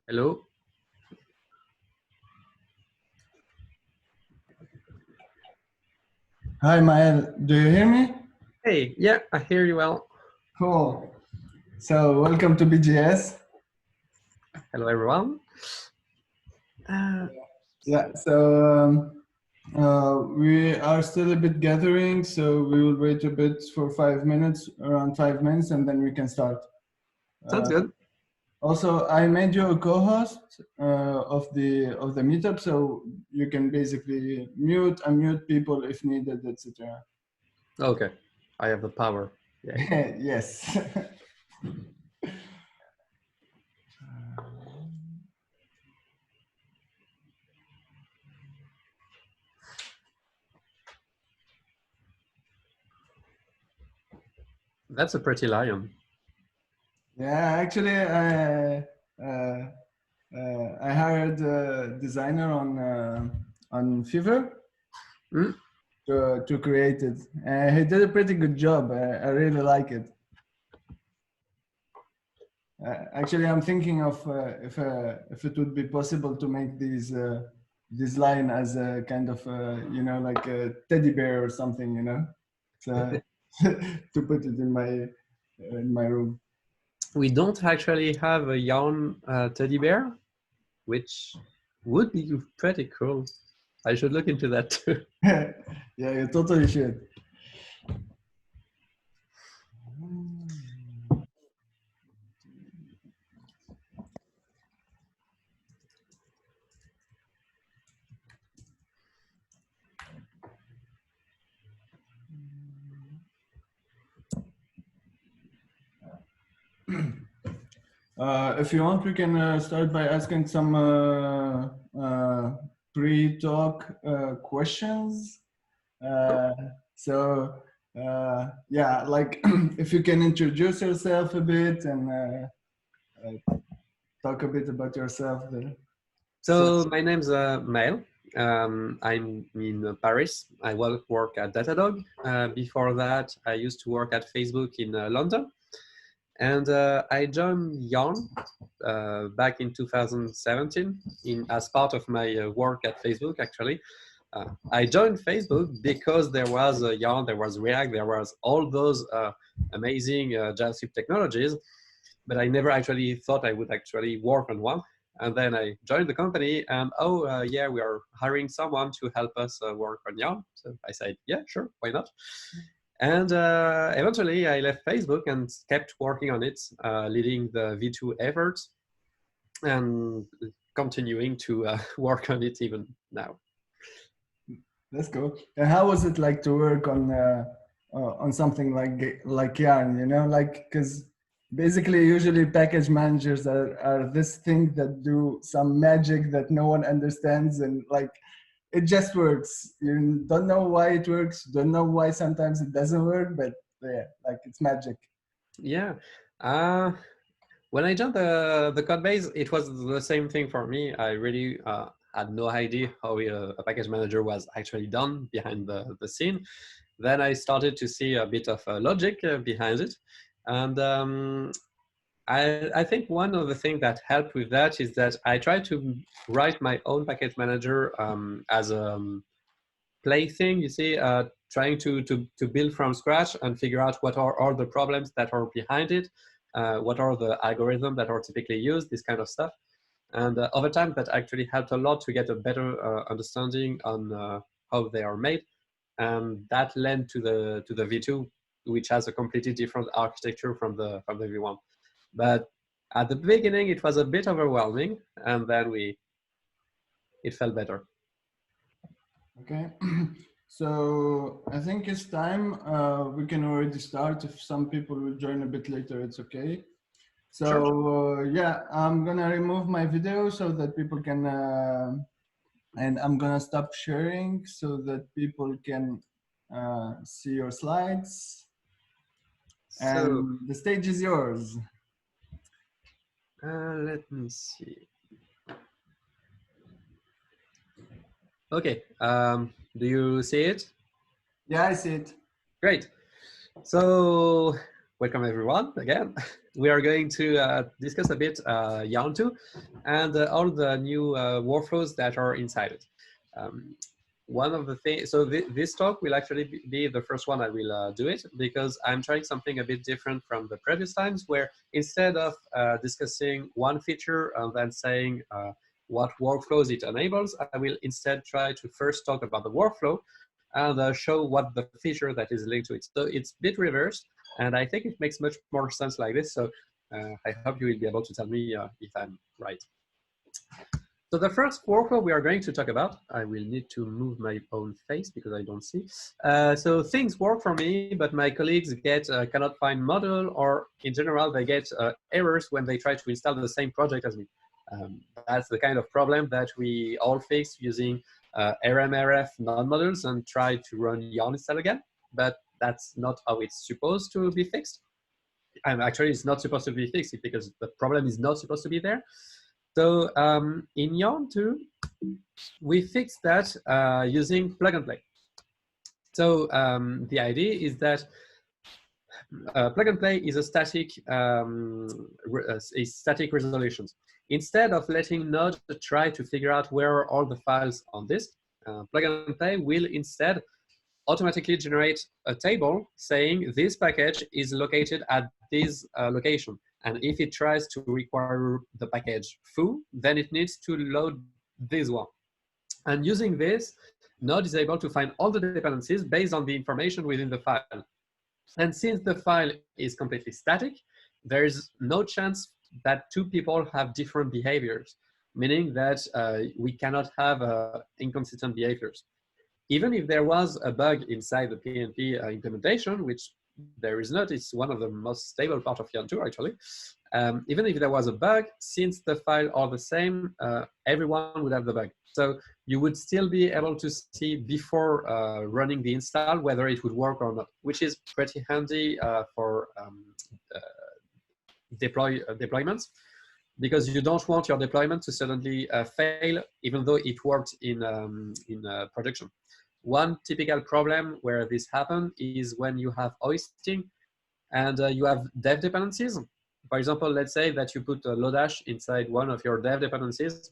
Hello. Hi, Mael. Do you hear me? Hey, yeah, I hear you well. Cool. So, welcome to BeJS. Hello, everyone. Yeah, so we are still a bit gathering, so we will wait a bit for 5 minutes, around 5 minutes, and then we can start. Sounds good. Also, I made you a co-host of the meetup, so you can basically mute, unmute people if needed, etc. Okay, I have the power. Yeah. Yes. That's a pretty lion. Yeah, actually, I hired a designer on Fiverr Mm? to create it. He did a pretty good job. I really like it. Actually, I'm thinking of if it would be possible to make this line as a kind of like a teddy bear or something, so to put it in my room. We don't actually have a yarn teddy bear, which would be pretty cool. I should look into that too. Yeah, you totally should. If you want, we can start by asking some pre-talk questions. Uh, so, yeah, like if you can introduce yourself a bit and talk a bit about yourself there. So my name's Mael. I'm in Paris. I work at Datadog. Before that, I used to work at Facebook in London. And I joined Yarn back in 2017 as part of my work at Facebook, actually. I joined Facebook because there was Yarn, there was React, there was all those amazing JavaScript technologies, but I never actually thought I would actually work on one. And then I joined the company and, yeah, we are hiring someone to help us work on Yarn. So I said, yeah, sure, why not? And eventually I left Facebook and kept working on it, leading the V2 efforts and continuing to work on it even now. That's cool. And how was it like to work on something like Yarn? Like because basically usually package managers are this thing that do some magic that no one understands, and like it just works. You don't know why it works, don't know why sometimes it doesn't work, but yeah, like it's magic. Yeah. When I joined the code base, it was the same thing for me. I really had no idea how a package manager was actually done behind the scene. Then I started to see a bit of logic behind it. And I think one of the things that helped with that is that I tried to write my own package manager as a plaything, you see, trying to build from scratch and figure out what are all the problems that are behind it, what are the algorithms that are typically used, this kind of stuff. And over time, that actually helped a lot to get a better understanding on how they are made. And that led to the V2, which has a completely different architecture from the V1. But at the beginning, it was a bit overwhelming, and then it felt better. Okay. So I think it's time. We can already start. If some people will join a bit later, it's okay. So Sure. yeah, I'm gonna remove my video so that people can, and I'm gonna stop sharing so that people can see your slides. So And the stage is yours. let me see. Okay, do you see it? Yeah, I see it. Great. So Welcome everyone again. We are going to discuss a bit Yarn 2 and all the new workflows that are inside it. One of the things, so this talk will actually be the first one I will do it, because I'm trying something a bit different from the previous times, where instead of discussing one feature and then saying what workflows it enables, I will instead try to first talk about the workflow and show what the feature that is linked to it. So it's a bit reversed, and I think it makes much more sense like this. So I hope you will be able to tell me if I'm right. So the first workflow we are going to talk about, I will need to move my own face because I don't see. So things work for me, but my colleagues cannot find model, or in general, they get errors when they try to install the same project as me. That's the kind of problem that we all fix using RMRF non-models and try to run yarn install again, but that's not how it's supposed to be fixed. And actually, it's not supposed to be fixed because the problem is not supposed to be there. So in Yarn 2, we fixed that using plug and play. So the idea is that plug and play is a static resolution. Instead of letting Node try to figure out where are all the files on this, plug and play will instead automatically generate a table saying this package is located at this location. And if it tries to require the package foo, then it needs to load this one. And using this, Node is able to find all the dependencies based on the information within the file. And since the file is completely static, there's no chance that two people have different behaviors, meaning that we cannot have inconsistent behaviors. Even if there was a bug inside the PNP implementation, which there is not, it's one of the most stable part of Yarn 2 actually. Even if there was a bug, since the file are the same, everyone would have the bug. So you would still be able to see before running the install whether it would work or not, which is pretty handy for deployments, because you don't want your deployment to suddenly fail, even though it worked in production. One typical problem where this happens is when you have hoisting and you have dev dependencies. For example, let's say that you put a Lodash inside one of your dev dependencies,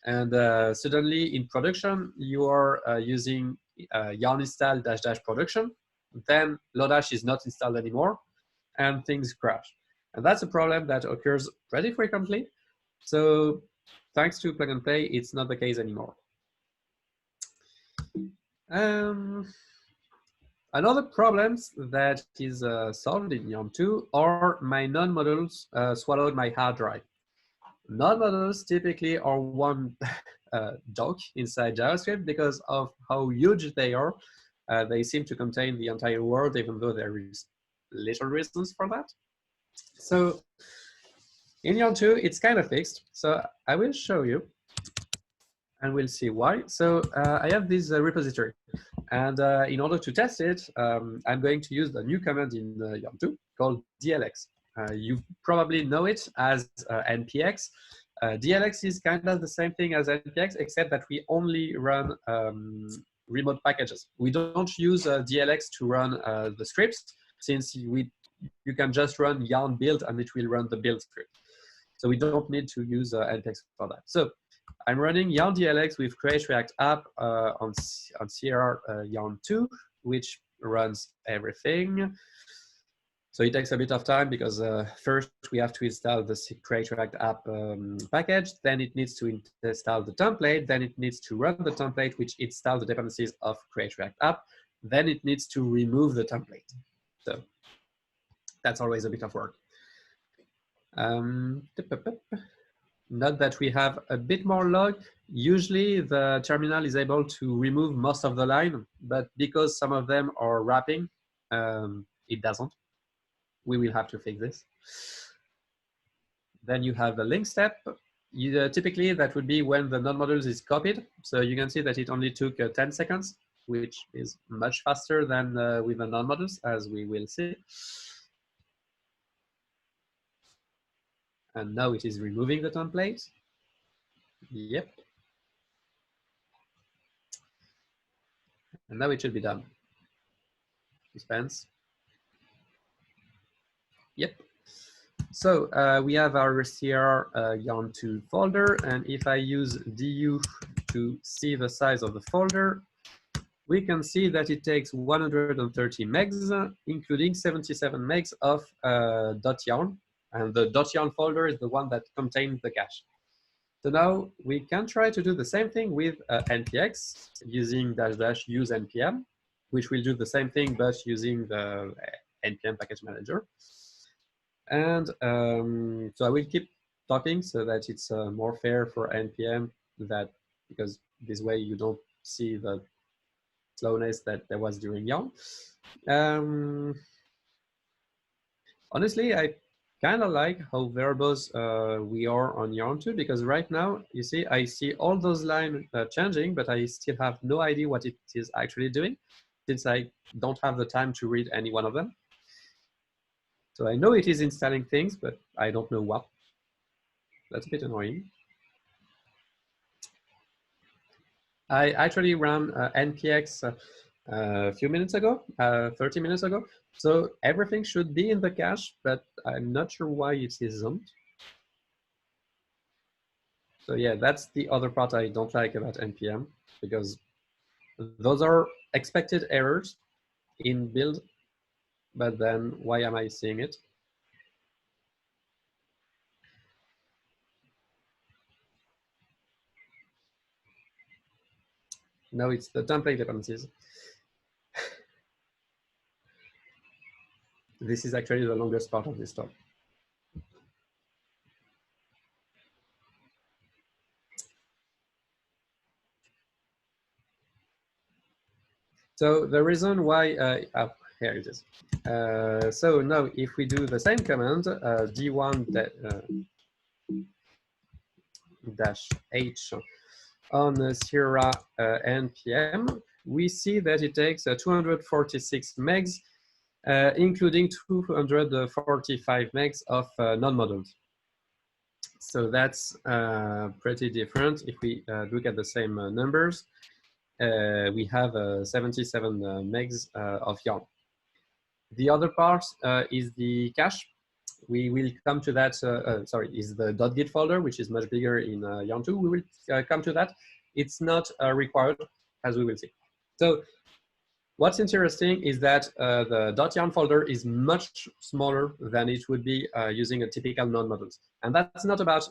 and suddenly in production, you are using yarn install -- production. Then Lodash is not installed anymore, and things crash. And that's a problem that occurs pretty frequently. So thanks to plug and play, it's not the case anymore. Another problems that is solved in Yarn 2 are my non-models swallowed my hard drive. Non-models typically are one doc inside JavaScript because of how huge they are. They seem to contain the entire world, even though there is little reasons for that. So in Yarn 2, it's kind of fixed. So I will show you, and we'll see why. So I have this repository. And in order to test it, I'm going to use the new command in Yarn 2 called dlx. You probably know it as npx. dlx is kind of the same thing as npx, except that we only run remote packages. We don't use dlx to run the scripts, since you can just run yarn build and it will run the build script. So we don't need to use npx for that. So I'm running yarn dlx with create react app on CR yarn 2, which runs everything. So it takes a bit of time because first we have to install the create react app package, then it needs to install the template, then it needs to run the template, which installs the dependencies of create react app, then it needs to remove the template. So that's always a bit of work. Note that we have a bit more log. Usually the terminal is able to remove most of the line, but because some of them are wrapping, it doesn't. We will have to fix this. Then you have the link step. Typically that would be when the non-models is copied. So you can see that it only took 10 seconds, which is much faster than with the non-models, as we will see. And now it is removing the template. Yep. And now it should be done. Suspense. Yep. So we have our CR yarn2 folder, and if I use du to see the size of the folder, we can see that it takes 130 megs, including 77 megs of .yarn, and the .yarn folder is the one that contains the cache. So now we can try to do the same thing with npx using -- use npm, which will do the same thing but using the npm package manager. And so I will keep talking so that it's more fair for npm, that because this way you don't see the slowness that there was during yarn. Honestly, I kind of like how verbose we are on yarn 2, because right now, you see, I see all those lines changing, but I still have no idea what it is actually doing, since I don't have the time to read any one of them. So I know it is installing things, but I don't know what. That's a bit annoying. I actually ran npx a few minutes ago, 30 minutes ago. So everything should be in the cache, but I'm not sure why it isn't. So yeah, that's the other part I don't like about npm, because those are expected errors in build, but then why am I seeing it? No, it's the template dependencies. This is actually the longest part of this talk. So the reason why, oh, here it is. So now if we do the same command, d1 -h on Sierra npm, we see that it takes 246 megs, including 245 megs of non-modeled. So that's pretty different. If we look at the same numbers, we have 77 megs of yarn. The other part is the cache. We will come to that. Sorry, is the .git folder, which is much bigger in yarn 2. We will come to that. It's not required, as we will see. So what's interesting is that the .yarn folder is much smaller than it would be using a typical non-models. And that's not about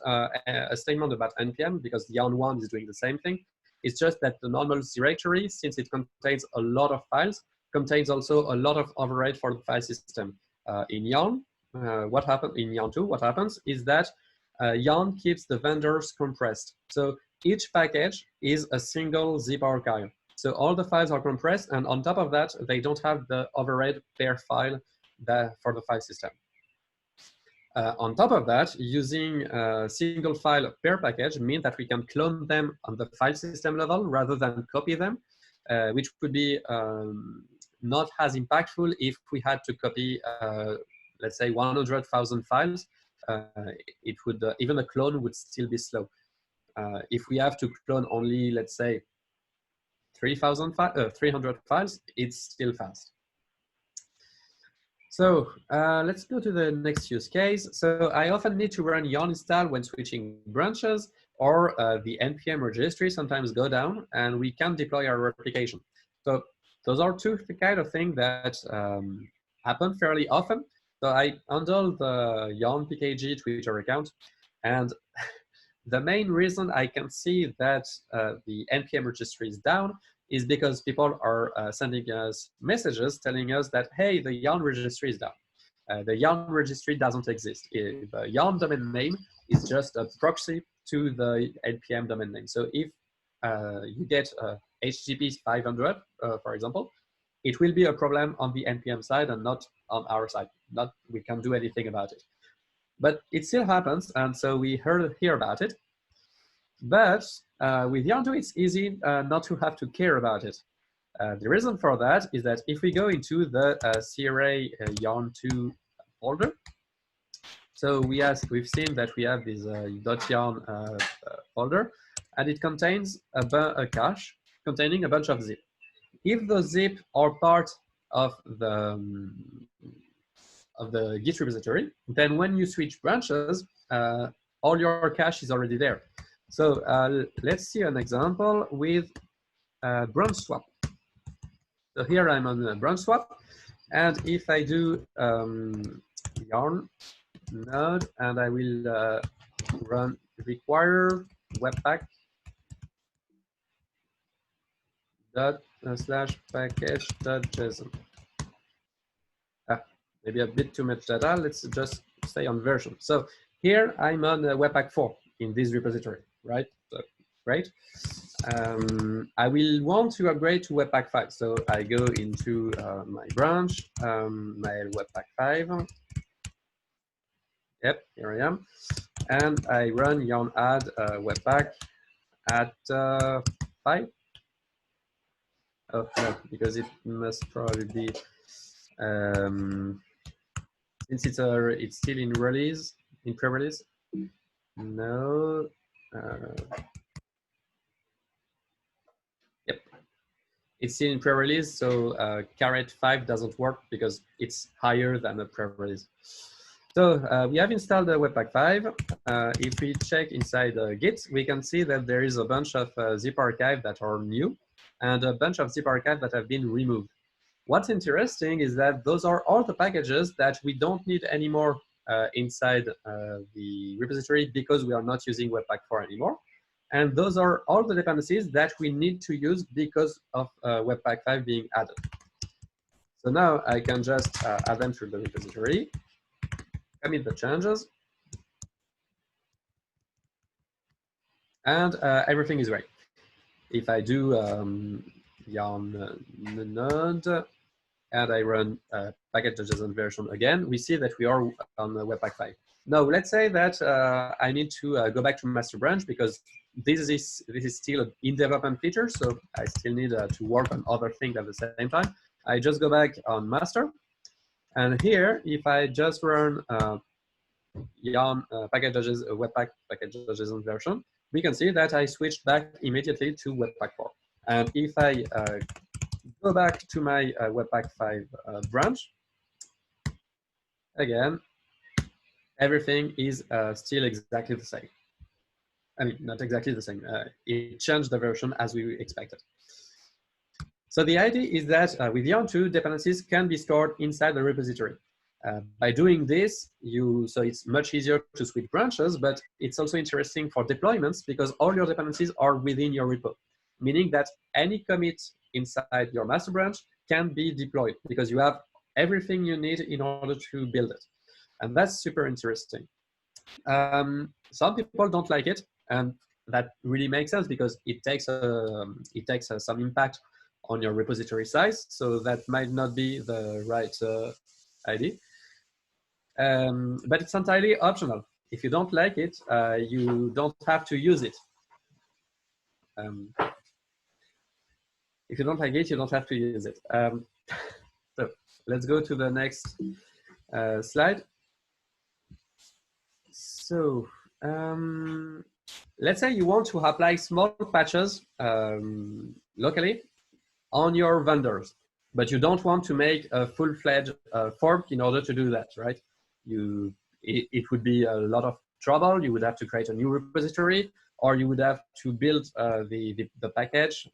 a statement about npm, because yarn1 is doing the same thing. It's just that the non-models directory, since it contains a lot of files, contains also a lot of override for the file system. In yarn, what happens in yarn 2, what happens is that yarn keeps the vendors compressed. So each package is a single zip archive. So all the files are compressed, and on top of that, they don't have the override per file for the file system. On top of that, using a single file per package means that we can clone them on the file system level rather than copy them, which would be not as impactful if we had to copy, let's say, 100,000 files. It would even a clone would still be slow. If we have to clone only, let's say, 300 files, it's still fast. So let's go to the next use case. So I often need to run yarn install when switching branches, or the npm registry sometimes go down and we can't deploy our replication. So those are two kind of things that happen fairly often. So I handle the yarn pkg Twitter account, and the main reason I can see that the npm registry is down is because people are sending us messages telling us that, hey, the yarn registry is down. The yarn registry doesn't exist. The yarn domain name is just a proxy to the npm domain name. So if you get HTTP 500, for example, it will be a problem on the npm side and not on our side. We can't do anything about it. But it still happens, and so we hear about it. But with yarn 2, it's easy not to have to care about it. The reason for that is that if we go into the CRA yarn 2 folder, so we've seen that we have this .yarn folder, and it contains a cache containing a bunch of zip. If those zip are part of the of the Git repository, then when you switch branches, all your cache is already there. So let's see an example with branch swap. So here I'm on a branch swap, and if I do yarn node, and I will run require webpack dot slash package dot json. Maybe a bit too much data. Let's just stay on version. So here I'm on Webpack 4 in this repository, right? So great. I will want to upgrade to Webpack 5. So I go into my branch, my Webpack 5. Yep, here I am. And I run yarn add Webpack at 5. Oh, no, because it must probably be, since it's still in release, in pre-release. No. Yep. It's still in pre-release, so caret 5 doesn't work because it's higher than a pre-release. So we have installed the Webpack 5. If we check inside Git, we can see that there is a bunch of zip archive that are new and a bunch of zip archive that have been removed. What's interesting is that those are all the packages that we don't need anymore inside the repository because we are not using Webpack 4 anymore. And those are all the dependencies that we need to use because of Webpack 5 being added. So now I can just add them to the repository, commit the changes, and everything is great. If I do yarn node, and I run package.json version again, we see that we are on the Webpack 5. Now, let's say that I need to go back to master branch because this is still an in-development feature, so I still need to work on other things at the same time. I just go back on master, and here, if I just run yarn Webpack package.json version, we can see that I switched back immediately to Webpack 4. And if I go back to my Webpack 5 branch, again, everything is still exactly the same. I mean, not exactly the same. It changed the version as we expected. So the idea is that with yarn 2, dependencies can be stored inside the repository. By doing this, so it's much easier to switch branches, but it's also interesting for deployments because all your dependencies are within your repo, meaning that any commit inside your master branch can be deployed because you have everything you need in order to build it. And that's super interesting. Some people don't like it, and that really makes sense because it takes some impact on your repository size, so that might not be the right idea. But it's entirely optional. If you don't like it, you don't have to use it. If you don't like it, you don't have to use it. So let's go to the next slide. So let's say you want to apply small patches locally on your vendors, but you don't want to make a full-fledged fork in order to do that, right? It would be a lot of trouble. You would have to create a new repository, or you would have to build the package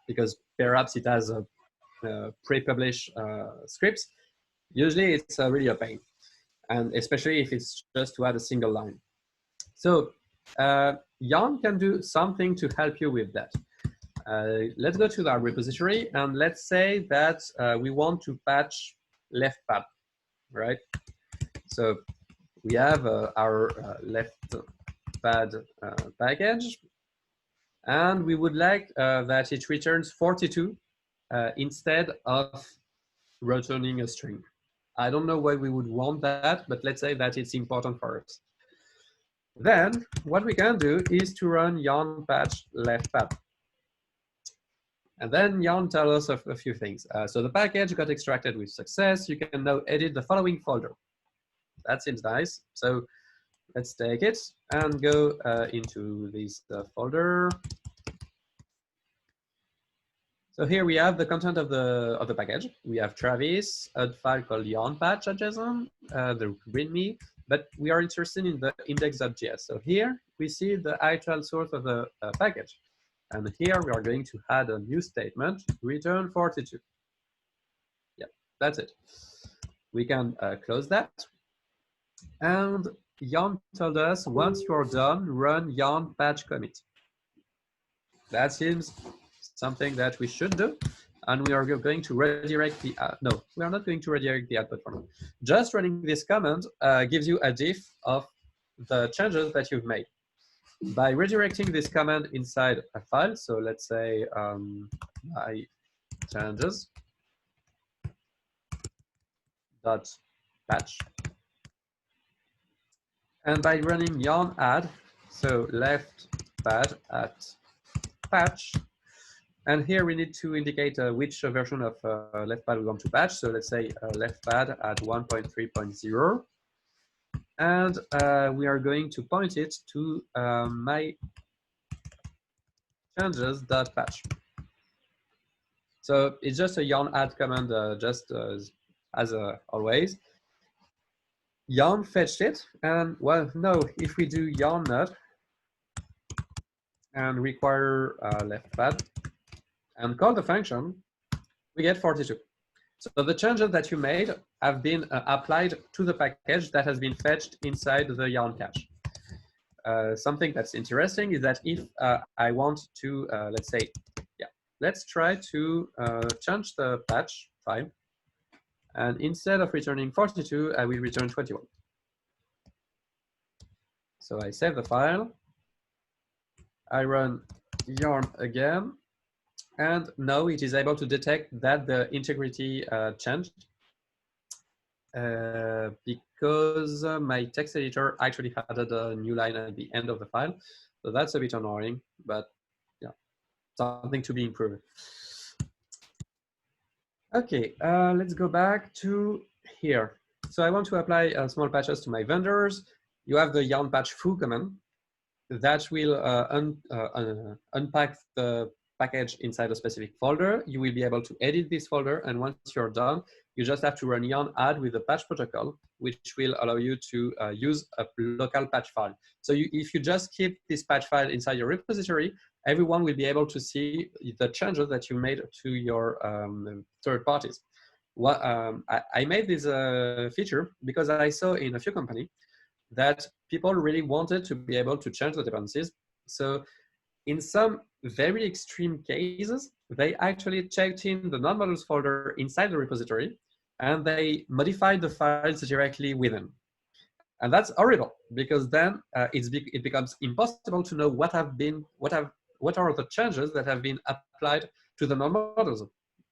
because perhaps it has a pre-published scripts. Usually it's really a pain, and especially if it's just to add a single line. So yarn can do something to help you with that. Let's go to our repository, and let's say that we want to patch left pad, right? So we have our left pad package, and we would like that it returns 42 instead of returning a string. I don't know why we would want that, but let's say that it's important for us. Then what we can do is to run yarn patch left pad. And then yarn tells us a few things. So the package got extracted with success. You can now edit the following folder. That seems nice. So let's take it and go into this folder. So here we have the content of the package. We have Travis, a file called yarn-patch.json, the README, but we are interested in the index.js. So here we see the actual source of the package. And here we are going to add a new statement, return 42. Yeah, that's it. We can close that. And yarn told us, once you're done, run yarn patch commit. That seems something that we should do. And we are going to redirect the, no, we are not going to redirect the output for now. Just running this command gives you a diff of the changes that you've made. By redirecting this command inside a file, so let's say my changes dot patch, and by running yarn add, so left pad at patch, and here we need to indicate which version of left pad we want to patch. So let's say left pad at 1.3.0, and we are going to point it to my changes.patch. So it's just a yarn add command, just as always. Yarn fetched it, and well, no, if we do yarn node and require left pad and call the function, we get 42. So the changes that you made have been applied to the package that has been fetched inside the yarn cache. Something that's interesting is that if I want to, let's say, yeah, let's try to change the patch file. And instead of returning 42, I will return 21. So I save the file. I run yarn again. And now it is able to detect that the integrity changed because my text editor actually added a new line at the end of the file. So that's a bit annoying, but yeah, something to be improved. Okay, let's go back to here. So I want to apply small patches to my vendors. You have the yarn patch foo command that will unpack the package inside a specific folder. You will be able to edit this folder, and once you're done, you just have to run yarn add with the patch protocol, which will allow you to use a local patch file. So if you just keep this patch file inside your repository, everyone will be able to see the changes that you made to your third parties. I made this feature because I saw in a few companies that people really wanted to be able to change the dependencies. So in some very extreme cases, they actually checked in the non-models folder inside the repository, and they modified the files directly within. And that's horrible, because then it becomes impossible to know what are the changes that have been applied to the non-models.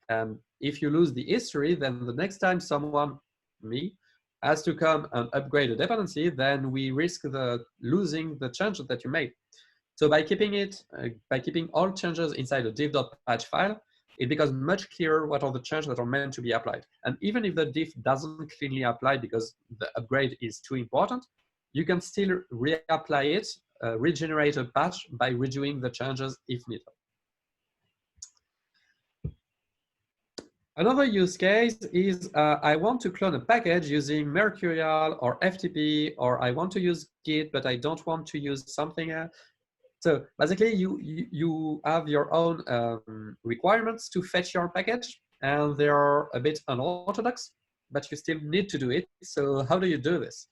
And if you lose the history, then the next time someone, me, has to come and upgrade a dependency, then we risk losing the changes that you made. So by keeping all changes inside a diff.patch file, it becomes much clearer what are the changes that are meant to be applied. And even if the diff doesn't cleanly apply because the upgrade is too important, you can still reapply it, regenerate a patch by redoing the changes if needed. Another use case is I want to clone a package using Mercurial or FTP, or I want to use Git, but I don't want to use something else. So basically, you have your own requirements to fetch your package, and they are a bit unorthodox, but you still need to do it. So how do you do this?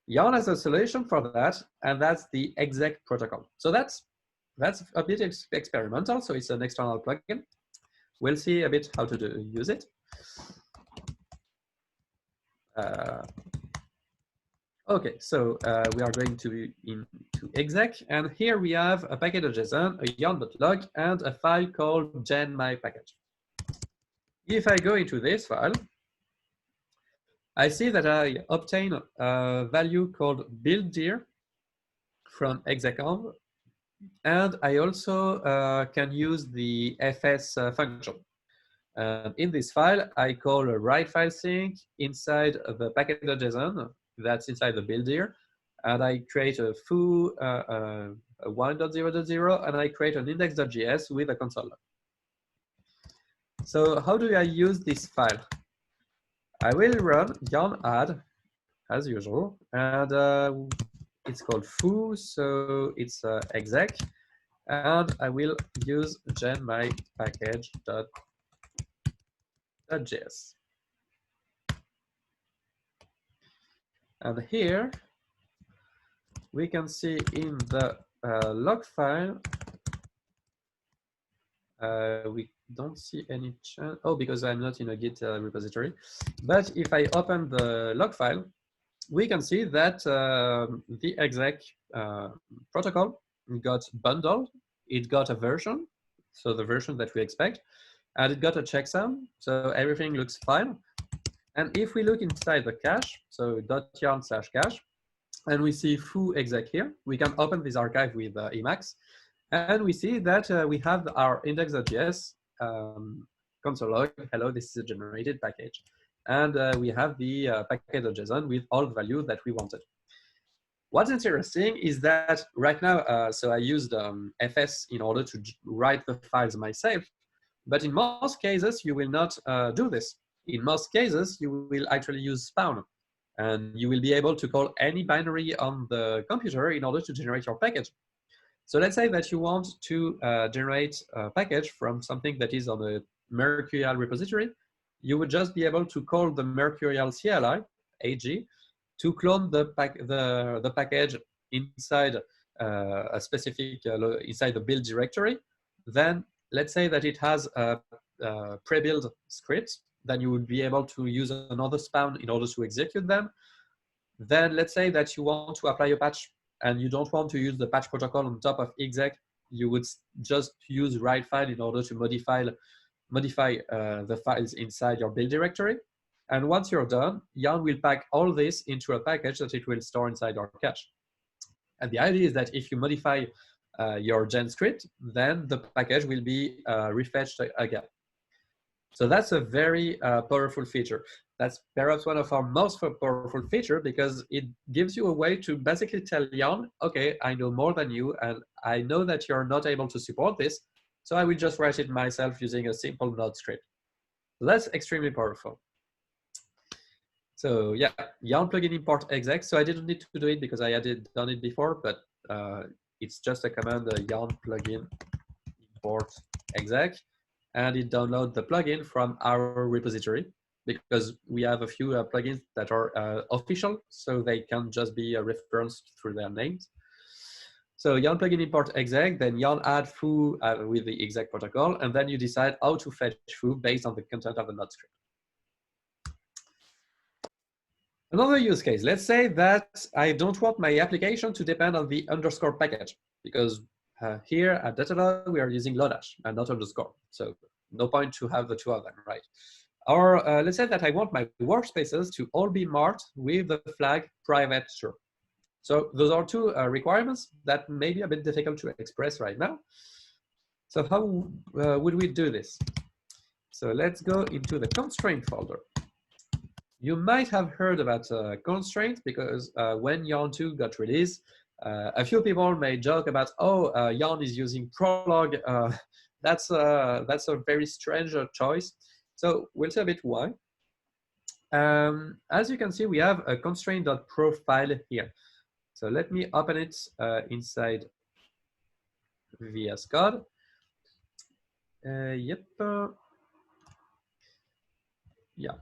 Yarn has a solution for that, and that's the exec protocol. So that's a bit experimental. So it's an external plugin. We'll see a bit how to use it. Okay, so we are going to be into exec, and here we have a package.json, a yarn.log, and a file called genMyPackage. If I go into this file, I see that I obtain a value called buildDir from exec.env, and I also can use the fs function. In this file, I call a write file sync inside the package.json that's inside the buildDir, and I create a foo 1.0.0, and I create an index.js with a console log. So how do I use this file? I will run yarn add as usual, and it's called foo, so it's exec, and I will use gen my package.js. And here we can see in the log file, we don't see any change. Oh, because I'm not in a Git repository. But if I open the log file, we can see that the exec protocol got bundled. It got a version, so the version that we expect, and it got a checksum, so everything looks fine. And if we look inside the cache, so .yarn/cache, and we see foo exec here, we can open this archive with Emacs, and we see that we have our index.js console log, hello, this is a generated package. And we have the package.json with all the value that we wanted. What's interesting is that right now, so I used FS in order to write the files myself, but in most cases, you will not do this. In most cases, you will actually use spawn, and you will be able to call any binary on the computer in order to generate your package. So let's say that you want to generate a package from something that is on a Mercurial repository. You would just be able to call the Mercurial CLI, AG, to clone the package inside a specific, inside the build directory. Then let's say that it has a pre-built script, then you would be able to use another spawn in order to execute them. Then let's say that you want to apply a patch and you don't want to use the patch protocol on top of exec, you would just use write file in order to modify the files inside your build directory. And once you're done, Yarn will pack all this into a package that it will store inside your cache. And the idea is that if you modify your gen script, then the package will be refetched again. So that's a very powerful feature. That's perhaps one of our most powerful features because it gives you a way to basically tell Yarn, okay, I know more than you, and I know that you're not able to support this, so I will just write it myself using a simple node script. So that's extremely powerful. So yeah, Yarn plugin import exec. So I didn't need to do it because I had done it before, but it's just a command, yarn plugin import exec, and it downloads the plugin from our repository because we have a few plugins that are official, so they can just be referenced through their names. So yarn plugin import exec, then yarn add foo with the exec protocol, and then you decide how to fetch foo based on the content of the node script. Another use case, let's say that I don't want my application to depend on the underscore package because here at Datalog, we are using Lodash and not underscore. So no point to have the two of them, right? Or let's say that I want my workspaces to all be marked with the flag private true. So those are two requirements that may be a bit difficult to express right now. So how would we do this? So let's go into the constraint folder. You might have heard about constraints because when Yarn 2 got released, a few people may joke about, oh, Yarn is using Prolog. That's a very strange choice. So we'll see a bit why. As you can see, we have a constraint.pro file here. So let me open it inside VS Code. Yep. Yeah,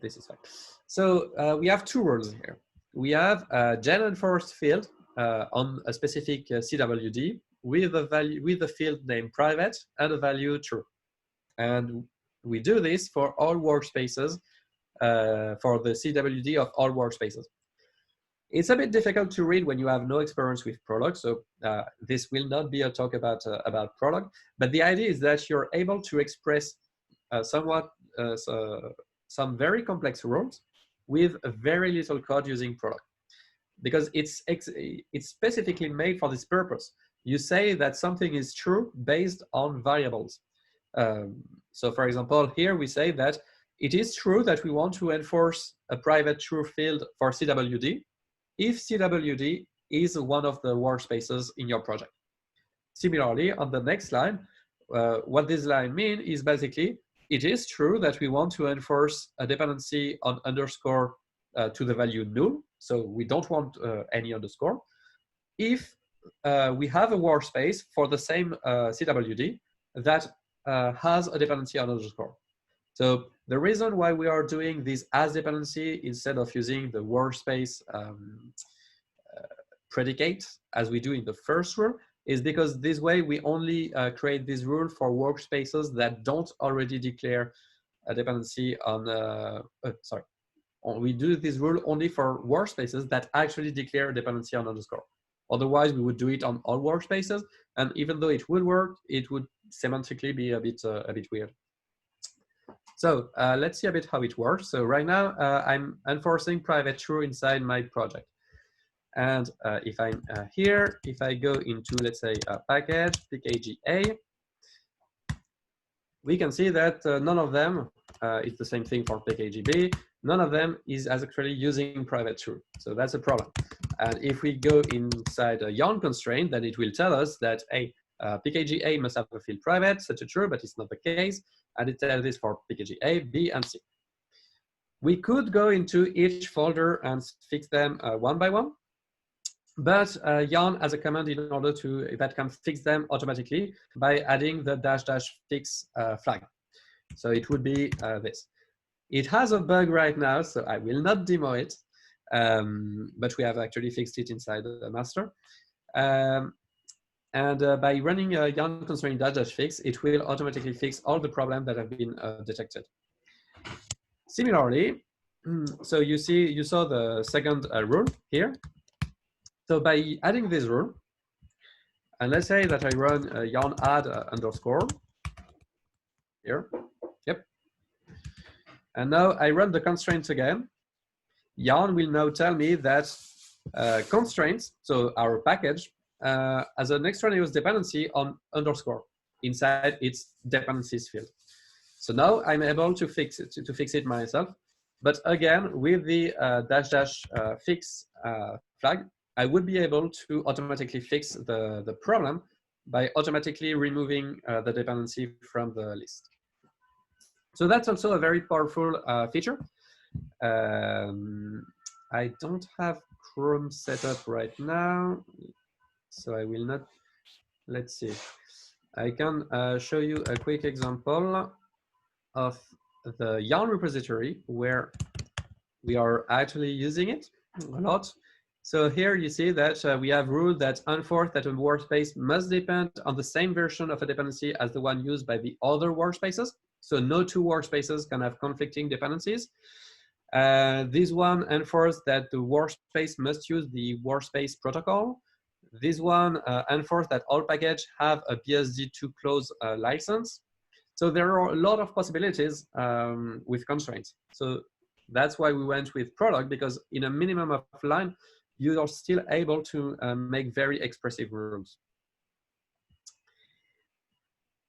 this is fine. So we have two rules here. We have a gen enforced field on a specific CWD with a value with the field name private and a value true. And we do this for all workspaces for the CWD of all workspaces. It's a bit difficult to read when you have no experience with Prolog, so this will not be a talk about Prolog, but the idea is that you're able to express some very complex rules with very little code using Prolog, because it's specifically made for this purpose. You say that something is true based on variables. So for example, here we say that it is true that we want to enforce a private true field for CWD if CWD is one of the workspaces in your project. Similarly, on the next line, what this line means is basically it is true that we want to enforce a dependency on underscore to the value null. So we don't want any underscore. If we have a workspace for the same CWD that has a dependency on underscore. So the reason why we are doing this as dependency instead of using the workspace predicate as we do in the first rule is because this way we only create this rule for workspaces that don't already declare a dependency on, sorry, we do this rule only for workspaces that actually declare a dependency on underscore. Otherwise, we would do it on all workspaces, and even though it would work, it would semantically be a bit weird. So let's see a bit how it works. So right now, I'm enforcing private true inside my project. And if I'm here, if I go into, let's say, a package, pkga, we can see that none of them, it's the same thing for pkgb, none of them is actually using private true. So that's a problem. And if we go inside a yarn constraint, then it will tell us that a pkga must have a field private, such a true, but it's not the case. And it tells this for pkga, b, and c. We could go into each folder and fix them one by one. But yarn has a command in order to that can fix them automatically by adding the -- fix flag. So it would be this. It has a bug right now, so I will not demo it, but we have actually fixed it inside the master. And by running a yarn constraint -- fix, it will automatically fix all the problems that have been detected. Similarly, so you saw the second rule here. So by adding this rule, and let's say that I run yarn add underscore here, yep. And now I run the constraints again. Yarn will now tell me that constraints, so our package, has an extraneous dependency on underscore inside its dependencies field. So now I'm able to fix it myself. But again, with the -- fix flag, I would be able to automatically fix the problem by automatically removing the dependency from the list. So that's also a very powerful feature. I don't have Chrome set up right now, so I will not. Let's see. I can show you a quick example of the yarn repository where we are actually using it a lot. So here you see that we have ruled that enforce that a workspace must depend on the same version of a dependency as the one used by the other workspaces. So no two workspaces can have conflicting dependencies. This one enforces that the workspace must use the workspace protocol. This one enforces that all packages have a BSD2 clause license. So there are a lot of possibilities with constraints. So that's why we went with product, because in a minimum of line, you are still able to make very expressive rules.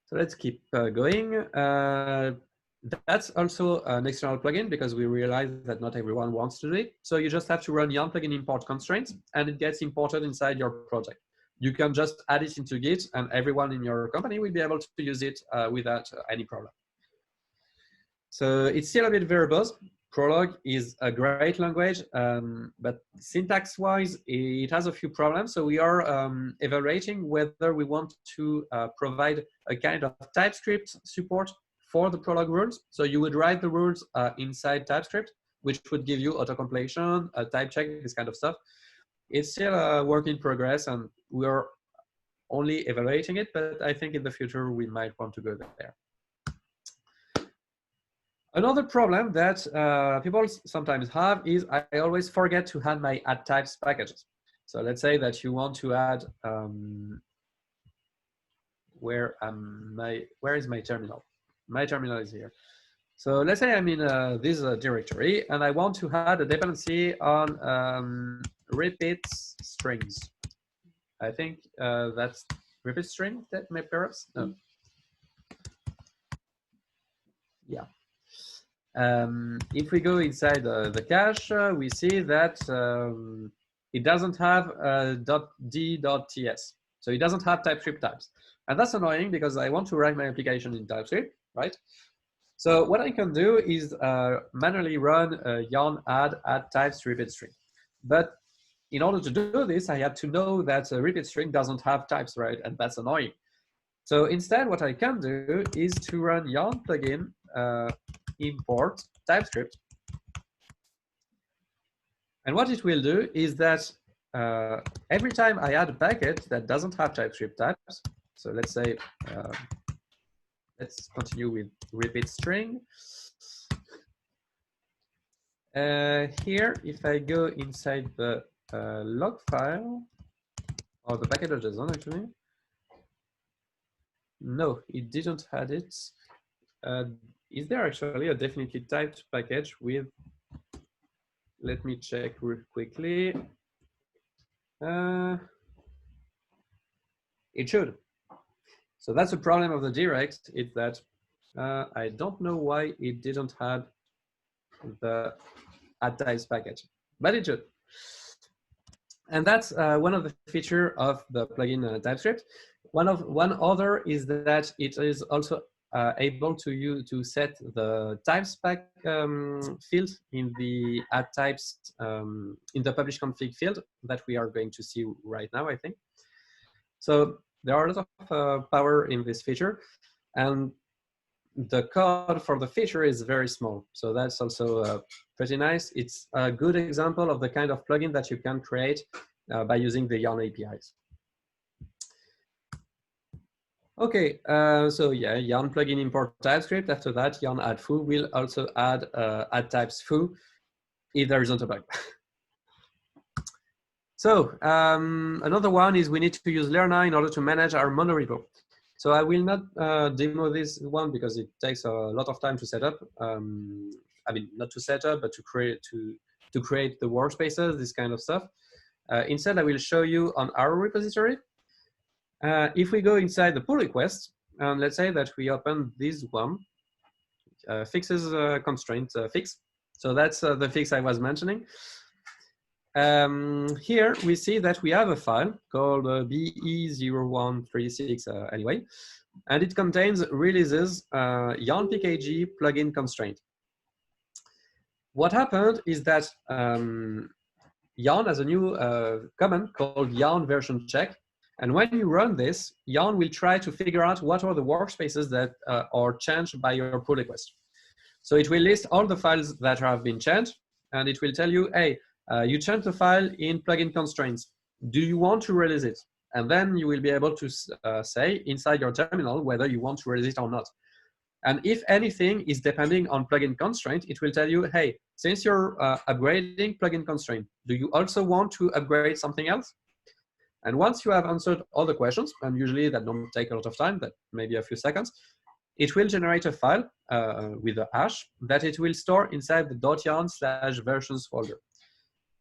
So let's keep going. That's also an external plugin because we realize that not everyone wants to do it. So you just have to run yarn plugin import constraints and it gets imported inside your project. You can just add it into Git and everyone in your company will be able to use it without any problem. So it's still a bit verbose. Prolog is a great language, but syntax-wise, it has a few problems. So we are evaluating whether we want to provide a kind of TypeScript support for the Prolog rules. So you would write the rules inside TypeScript, which would give you auto-completion, a type check, this kind of stuff. It's still a work in progress, and we are only evaluating it, but I think in the future we might want to go there. Another problem that people sometimes have is I always forget to add my add types packages. So let's say that you want to add, where is my terminal? My terminal is here. So let's say I'm in this directory and I want to add a dependency on repeat strings. I think that's repeat string that may perhaps, no. Yeah. If we go inside the cache, we see that it doesn't have .d.ts. So it doesn't have TypeScript types. And that's annoying because I want to write my application in TypeScript, right? So what I can do is manually run yarn add types repeat string. But in order to do this, I had to know that a repeat string doesn't have types, right? And that's annoying. So instead, what I can do is to run yarn plugin import TypeScript. And what it will do is that every time I add a package that doesn't have TypeScript types, so let's say, let's continue with repeat string. Here, if I go inside the log file, or the package.json actually, no, it didn't have it. Is there actually a definitely typed package with, let me check real quickly. It should. So that's the problem of the direct, is that I don't know why it didn't have the add types package, but it should. And that's one of the features of the plugin TypeScript. One other is that it is also able to set the types pack field in the add types in the publish config field that we are going to see right now, I think. So there are a lot of power in this feature, and the code for the feature is very small. So that's also pretty nice. It's a good example of the kind of plugin that you can create by using the Yarn APIs. Okay, so yeah, Yarn plugin import TypeScript. After that, Yarn add foo will also add types foo if there isn't a bug. So another one is we need to use Lerna in order to manage our monorepo. So I will not demo this one because it takes a lot of time to set up. I mean, not to set up, but to create the workspaces, this kind of stuff. Instead, I will show you on our repository. If we go inside the pull request, and let's say that we open this one, fixes constraint fix. So that's the fix I was mentioning. Here we see that we have a file called BE0136 anyway, and it contains releases yarn pkg plugin constraint. What happened is that Yarn has a new command called yarn version check. And when you run this, Yarn will try to figure out what are the workspaces that are changed by your pull request. So it will list all the files that have been changed, and it will tell you, hey, you changed the file in plugin constraints. Do you want to release it? And then you will be able to say inside your terminal whether you want to release it or not. And if anything is depending on plugin constraint, it will tell you, hey, since you're upgrading plugin constraint, do you also want to upgrade something else? And once you have answered all the questions, and usually that don't take a lot of time, that maybe a few seconds, it will generate a file with a hash that it will store inside the .yarn/versions folder.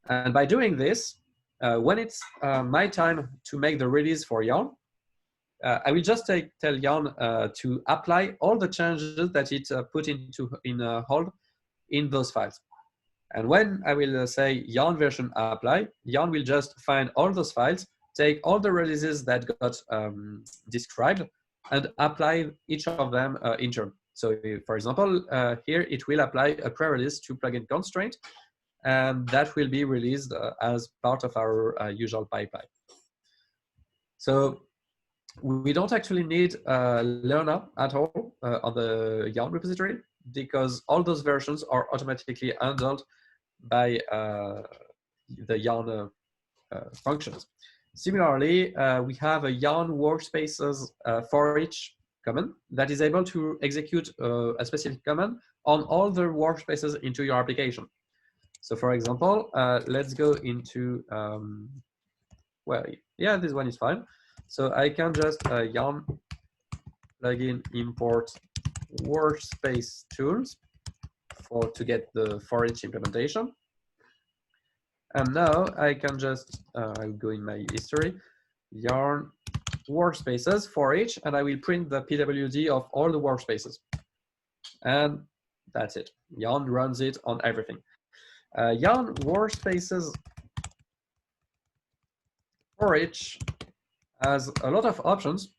And by doing this, when it's my time to make the release for Yarn, I will just tell Yarn to apply all the changes that it put in hold in those files. And when I will say Yarn version apply, Yarn will just find all those files, take all the releases that got described, and apply each of them in turn. So for example, here it will apply a pre-release to plugin constraint, and that will be released as part of our usual pipeline. So we don't actually need Lerna at all on the Yarn repository, because all those versions are automatically handled by the Yarn functions. Similarly, we have a Yarn workspaces foreach command that is able to execute a specific command on all the workspaces into your application. So for example, let's go into, well, yeah, this one is fine. So I can just Yarn plugin import workspace tools to get the foreach implementation. And now I can just, I'll go in my history, Yarn workspaces foreach, and I will print the PWD of all the workspaces. And that's it. Yarn runs it on everything. Yarn workspaces foreach has a lot of options.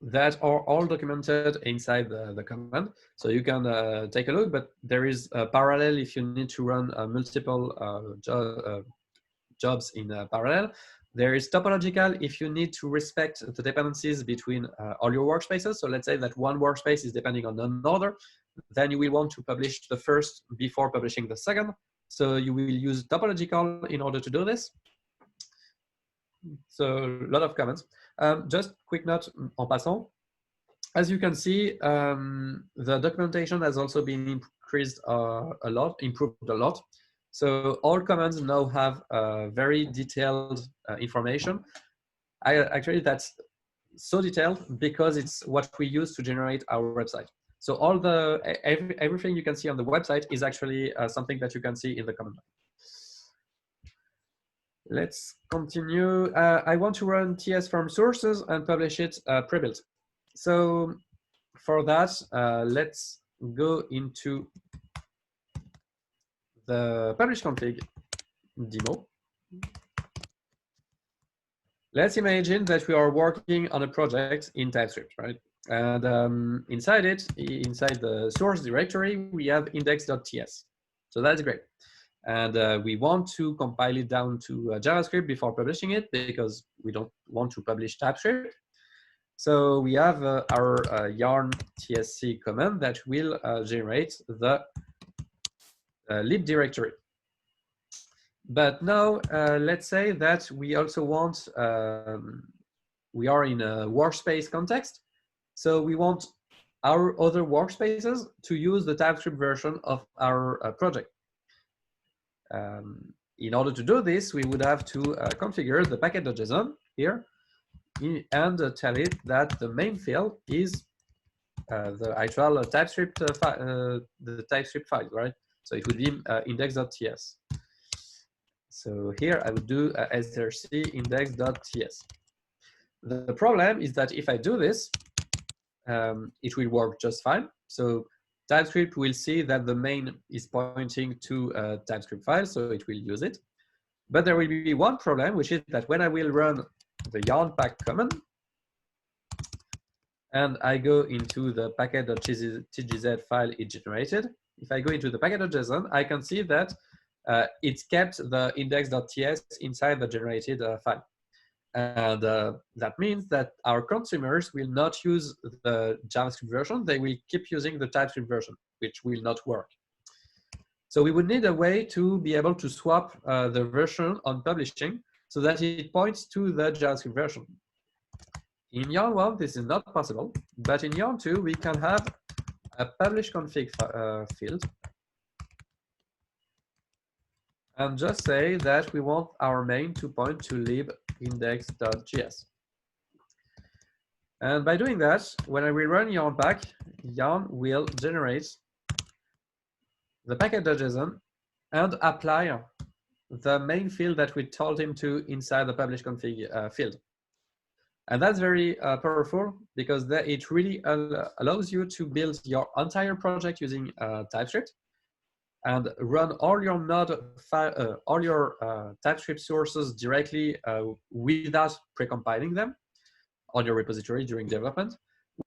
that are all documented inside the command. So you can take a look, but there is a parallel if you need to run multiple jobs in parallel. There is topological if you need to respect the dependencies between all your workspaces. So let's say that one workspace is depending on another, then you will want to publish the first before publishing the second. So you will use topological in order to do this. So a lot of comments. Just quick note en passant. As you can see, the documentation has also been increased a lot, improved a lot. So all commands now have very detailed information. Actually, that's so detailed because it's what we use to generate our website. So all the everything you can see on the website is actually something that you can see in the command line. Let's continue. I want to run TS from sources and publish it pre-built. So for that, let's go into the publish config demo. Let's imagine that we are working on a project in TypeScript, right? And inside it, inside the source directory, we have index.ts. So that's great. And we want to compile it down to JavaScript before publishing it because we don't want to publish TypeScript. So we have our yarn tsc command that will generate the lib directory. But now let's say that we also want, we are in a workspace context. So we want our other workspaces to use the TypeScript version of our project. In order to do this, we would have to configure the packet.json here and tell it that the main field is the actual TypeScript the TypeScript file, right? So it would be index.ts. So here I would do src index.ts. The problem is that if I do this, it will work just fine. So TypeScript will see that the main is pointing to a TypeScript file, so it will use it. But there will be one problem, which is that when I will run the yarn pack command, and I go into the packet.tgz file it generated, if I go into the packet.json, I can see that it's kept the index.ts inside the generated file. And that means that our consumers will not use the JavaScript version. They will keep using the TypeScript version, which will not work. So we would need a way to be able to swap the version on publishing so that it points to the JavaScript version. In Yarn 1, this is not possible, but in Yarn 2, we can have a publish config field and just say that we want our main to point to lib index.js. And by doing that, when I will run yarn pack, yarn will generate the packet.json and apply the main field that we told him to inside the publish config field. And that's very powerful because it really allows you to build your entire project using TypeScript and run all your node all your TypeScript sources directly without precompiling them on your repository during development,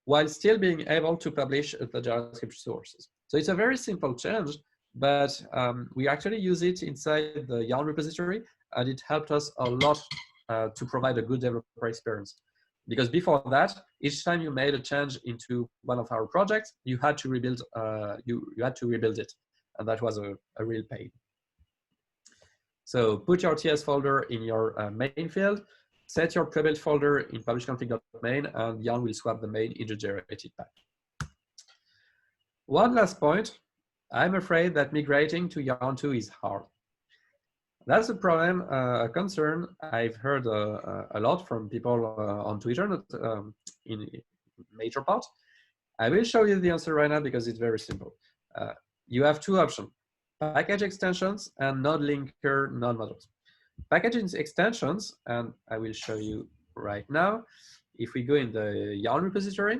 while still being able to publish the JavaScript sources. So it's a very simple change, but we actually use it inside the Yarn repository, and it helped us a lot to provide a good developer experience. Because before that, each time you made a change into one of our projects, you had to rebuild you had to rebuild it, and that was a real pain. So put your TS folder in your main field, set your pre-built folder in publish-config.main, and Yarn will swap the main in the generated pack. One last point, I'm afraid that migrating to Yarn 2 is hard. That's a problem, a concern I've heard a lot from people on Twitter, not in major part. I will show you the answer right now because it's very simple. You have two options, package extensions and node linker node modules. Package extensions, and I will show you right now, if we go in the Yarn repository,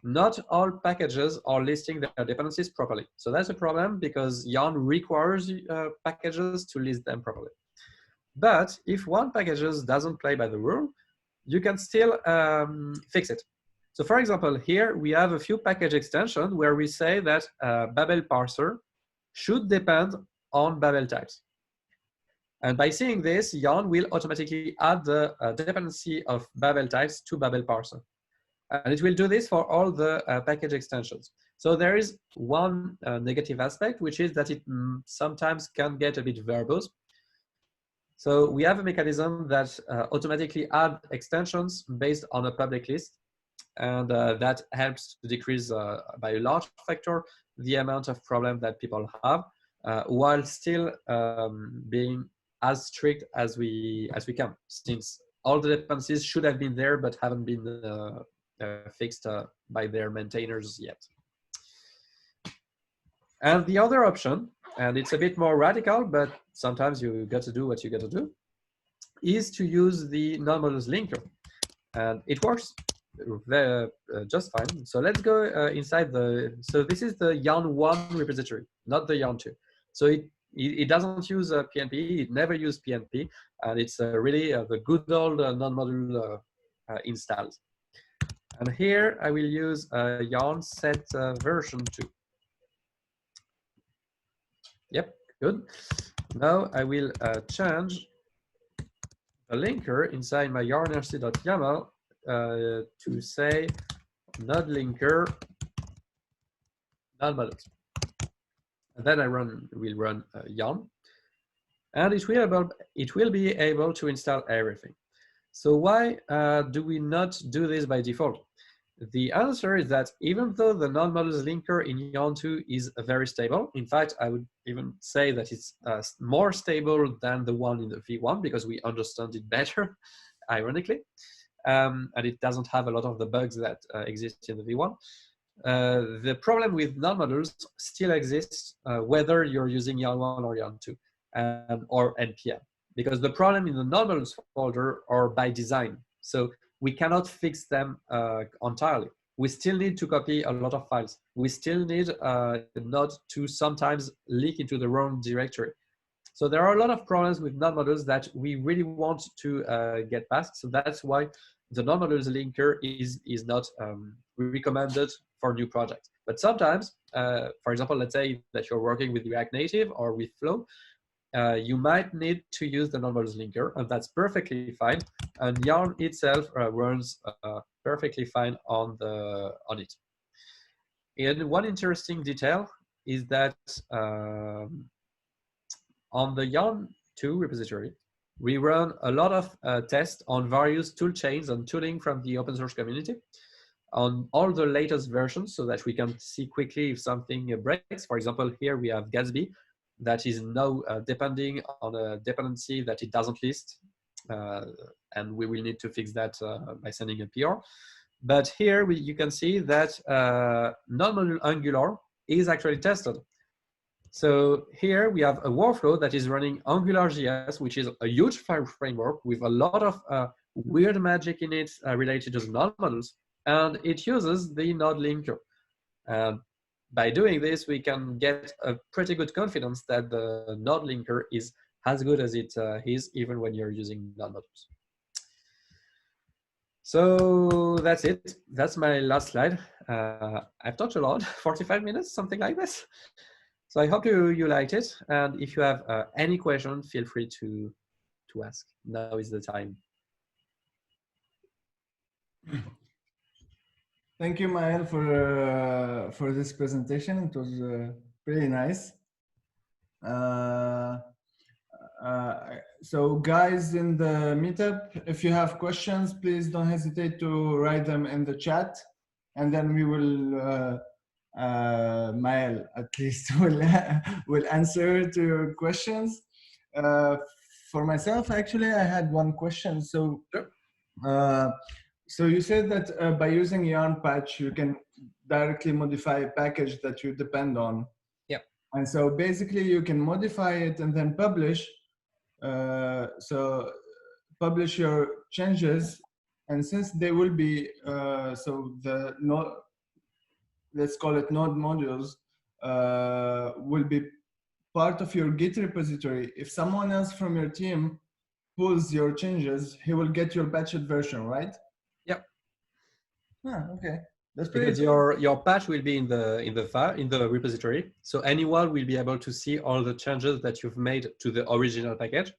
not all packages are listing their dependencies properly. So that's a problem because Yarn requires packages to list them properly. But if one package doesn't play by the rule, you can still fix it. So for example, here we have a few package extensions where we say that Babel parser should depend on Babel types. And by seeing this, Yarn will automatically add the dependency of Babel types to Babel parser. And it will do this for all the package extensions. So there is one negative aspect, which is that it sometimes can get a bit verbose. So we have a mechanism that automatically add extensions based on a public list. And that helps to decrease by a large factor the amount of problem that people have, while still being as strict as we can, since all the dependencies should have been there but haven't been fixed by their maintainers yet. And the other option, and it's a bit more radical, but sometimes you got to do what you got to do, is to use the non-models linker. And it works just fine. So let's go inside the, so this is the Yarn 1 repository, not the Yarn 2. So it doesn't use PNP, it never used PNP, and it's really the good old non-module installs. And here I will use Yarn set version 2. Yep, good. Now I will change the linker inside my yarnrc.yaml to say node linker non-models. And then I will run yarn, and it will be able to install everything. So why do we not do this by default? The answer is that even though the non-models linker in Yarn 2 is very stable, in fact, I would even say that it's more stable than the one in the V1 because we understand it better, ironically, and it doesn't have a lot of the bugs that exist in the V1. The problem with non-models still exists whether you're using Yarn 1 or Yarn 2 or NPM, because the problem in the non-models folder are by design. So we cannot fix them entirely. We still need to copy a lot of files. We still need not to sometimes leak into the wrong directory. So there are a lot of problems with non-models that we really want to get past. So that's why the non-models linker is not recommended for new projects. But sometimes, for example, let's say that you're working with React Native or with Flow, you might need to use the non-models linker, and that's perfectly fine. And Yarn itself runs perfectly fine on it. And one interesting detail is that on the Yarn 2 repository, we run a lot of tests on various tool chains and tooling from the open source community on all the latest versions so that we can see quickly if something breaks. For example, here we have Gatsby that is now depending on a dependency that it doesn't list. And we will need to fix that by sending a PR. But here you can see that non-module Angular is actually tested. So here we have a workflow that is running AngularJS, which is a huge file framework with a lot of weird magic in it related to the non-models, and it uses the node linker. By doing this, we can get a pretty good confidence that the node linker is as good as it is, even when you're using non-models. So that's it. That's my last slide. I've talked a lot, 45 minutes, something like this. So I hope you liked it. And if you have any question, feel free to ask. Now is the time. Thank you, Mael, for this presentation. It was pretty nice. So guys in the meetup, if you have questions, please don't hesitate to write them in the chat, and then we will, Mael at least will answer to your questions. For myself, actually, I had one question. So, so you said that by using Yarn patch, you can directly modify a package that you depend on. Yeah. And so basically you can modify it and then publish. So publish your changes, and since they will be, so the node, let's call it node modules, will be part of your Git repository. If someone else from your team pulls your changes, he will get your patched version, right? Yep. Ah, okay, that's pretty Because cool. your patch will be in the file in the repository, so anyone will be able to see all the changes that you've made to the original package.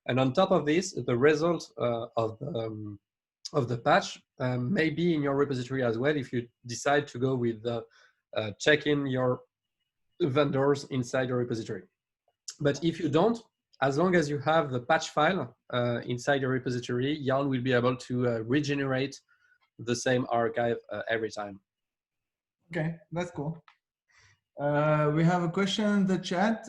And on top of this, the result of the patch may be in your repository as well if you decide to go with checking your vendors inside your repository. But if you don't, as long as you have the patch file inside your repository, Yarn will be able to regenerate the same archive every time. Okay, that's cool. We have a question in the chat.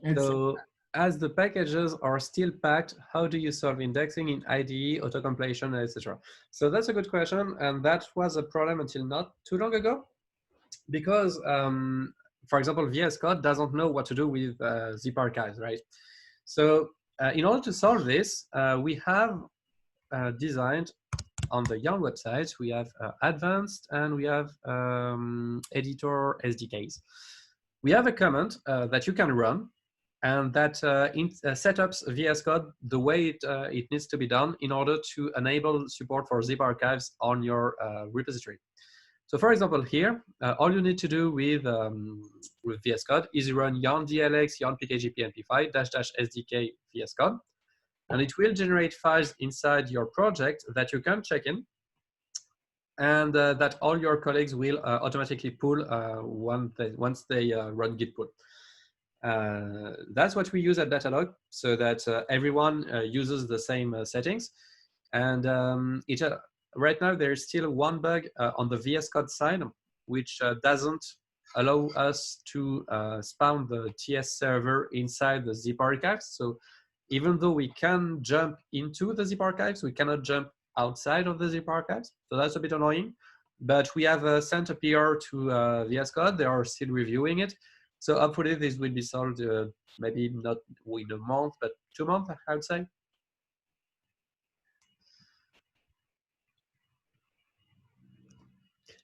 It's So as the packages are still packed, how do you solve indexing in IDE, auto-completion, etc.? So that's a good question. And that was a problem until not too long ago, because, for example, VS Code doesn't know what to do with zip archives, right? So in order to solve this, we have designed on the Yarn website, we have advanced and we have editor SDKs. We have a command that you can run, and that set up VS Code the way it needs to be done in order to enable support for zip archives on your repository. So for example, here, all you need to do with VS Code is run yarn dlx, yarn pkg pnp5 -- sdk VS Code, and it will generate files inside your project that you can check in, and that all your colleagues will automatically pull once they run git pull. That's what we use at Datadog, so that everyone uses the same settings. And right now, there's still one bug on the VS Code side, which doesn't allow us to spawn the TS server inside the zip archives. So even though we can jump into the zip archives, we cannot jump outside of the zip archives. So that's a bit annoying. But we have sent a PR to VS Code. They are still reviewing it. So hopefully this will be solved, maybe not in a month, but 2 months, I would say.